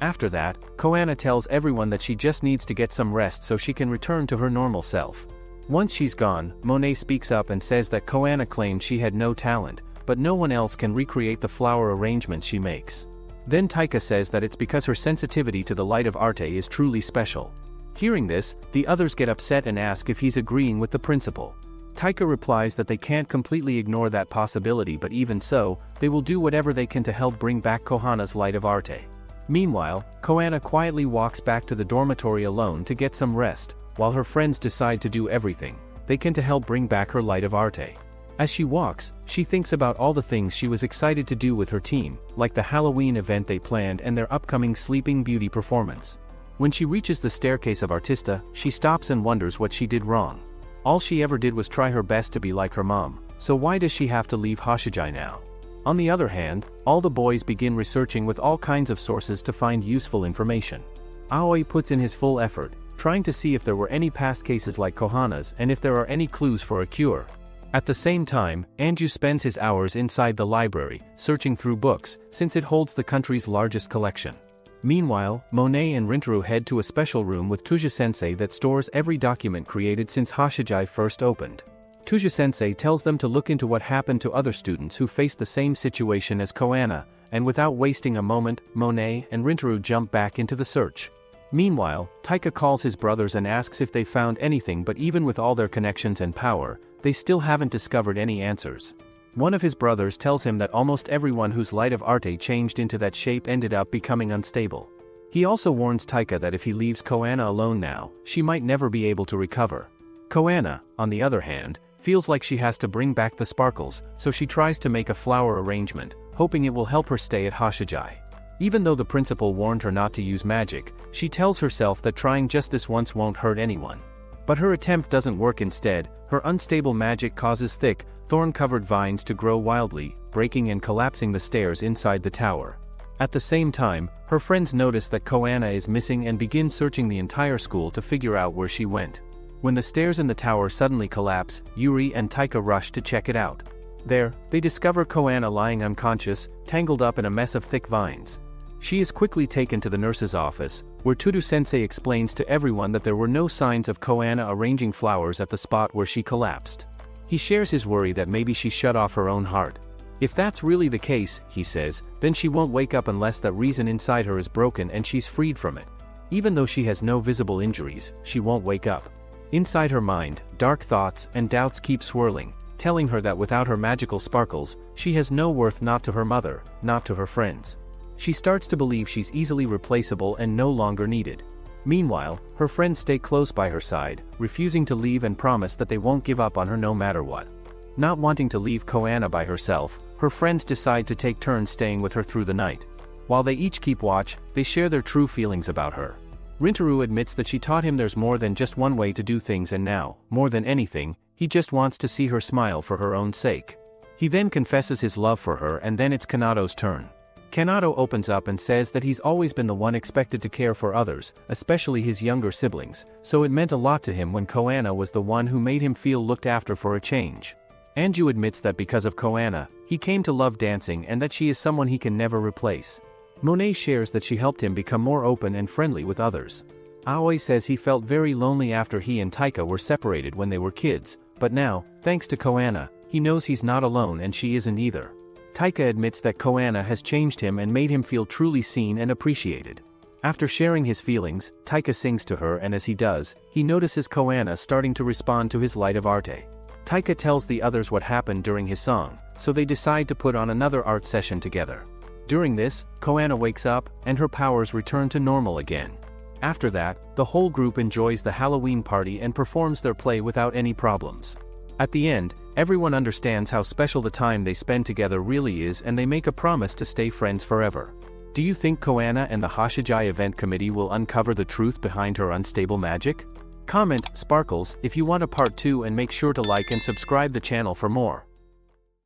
After that, Coana tells everyone that she just needs to get some rest so she can return to her normal self. Once she's gone, Monet speaks up and says that Coana claimed she had no talent, but no one else can recreate the flower arrangements she makes. Then Taika says that it's because her sensitivity to the light of arte is truly special. Hearing this, the others get upset and ask if he's agreeing with the principal. Taika replies that they can't completely ignore that possibility, but even so, they will do whatever they can to help bring back Kohana's light of arte. Meanwhile, Coana quietly walks back to the dormitory alone to get some rest, while her friends decide to do everything they can to help bring back her light of arte. As she walks, she thinks about all the things she was excited to do with her team, like the Halloween event they planned and their upcoming Sleeping Beauty performance. When she reaches the staircase of Artista, she stops and wonders what she did wrong. All she ever did was try her best to be like her mom, so why does she have to leave Hoshijai now? On the other hand, all the boys begin researching with all kinds of sources to find useful information. Aoi puts in his full effort, trying to see if there were any past cases like Coana's and if there are any clues for a cure. At the same time, Anju spends his hours inside the library, searching through books, since it holds the country's largest collection. Meanwhile, Monet and Rintaro head to a special room with Tuja-sensei that stores every document created since Hashijai first opened. Tuja-sensei tells them to look into what happened to other students who faced the same situation as Coana, and without wasting a moment, Monet and Rintaro jump back into the search. Meanwhile, Taika calls his brothers and asks if they found anything, but even with all their connections and power, they still haven't discovered any answers. One of his brothers tells him that almost everyone whose light of arte changed into that shape ended up becoming unstable. He also warns Taika that if he leaves Coana alone now, she might never be able to recover. Coana, on the other hand, feels like she has to bring back the sparkles, so she tries to make a flower arrangement, hoping it will help her stay at Hashijai. Even though the principal warned her not to use magic, she tells herself that trying just this once won't hurt anyone. But her attempt doesn't work. Instead, her unstable magic causes thick, thorn-covered vines to grow wildly, breaking and collapsing the stairs inside the tower. At the same time, her friends notice that Coana is missing and begin searching the entire school to figure out where she went. When the stairs in the tower suddenly collapse, Yuri and Taika rush to check it out. There, they discover Coana lying unconscious, tangled up in a mess of thick vines. She is quickly taken to the nurse's office, where Tudu-sensei explains to everyone that there were no signs of Coana arranging flowers at the spot where she collapsed. He shares his worry that maybe she shut off her own heart. If that's really the case, he says, then she won't wake up unless that reason inside her is broken and she's freed from it. Even though she has no visible injuries, she won't wake up. Inside her mind, dark thoughts and doubts keep swirling, telling her that without her magical sparkles, she has no worth, not to her mother, not to her friends. She starts to believe she's easily replaceable and no longer needed. Meanwhile, her friends stay close by her side, refusing to leave and promise that they won't give up on her no matter what. Not wanting to leave Coana by herself, her friends decide to take turns staying with her through the night. While they each keep watch, they share their true feelings about her. Rintaro admits that she taught him there's more than just one way to do things, and now, more than anything, he just wants to see her smile for her own sake. He then confesses his love for her, and then it's Kanato's turn. Kanato opens up and says that he's always been the one expected to care for others, especially his younger siblings, so it meant a lot to him when Coana was the one who made him feel looked after for a change. Anju admits that because of Coana, he came to love dancing and that she is someone he can never replace. Monet shares that she helped him become more open and friendly with others. Aoi says he felt very lonely after he and Taika were separated when they were kids, but now, thanks to Coana, he knows he's not alone and she isn't either. Taika admits that Coana has changed him and made him feel truly seen and appreciated. After sharing his feelings, Taika sings to her, and as he does, he notices Coana starting to respond to his light of arte. Taika tells the others what happened during his song, so they decide to put on another art session together. During this, Coana wakes up, and her powers return to normal again. After that, the whole group enjoys the Halloween party and performs their play without any problems. At the end, everyone understands how special the time they spend together really is, and they make a promise to stay friends forever. Do you think Coana and the Hashijai event committee will uncover the truth behind her unstable magic? Comment, Sparkles, if you want a part 2, and make sure to like and subscribe the channel for more.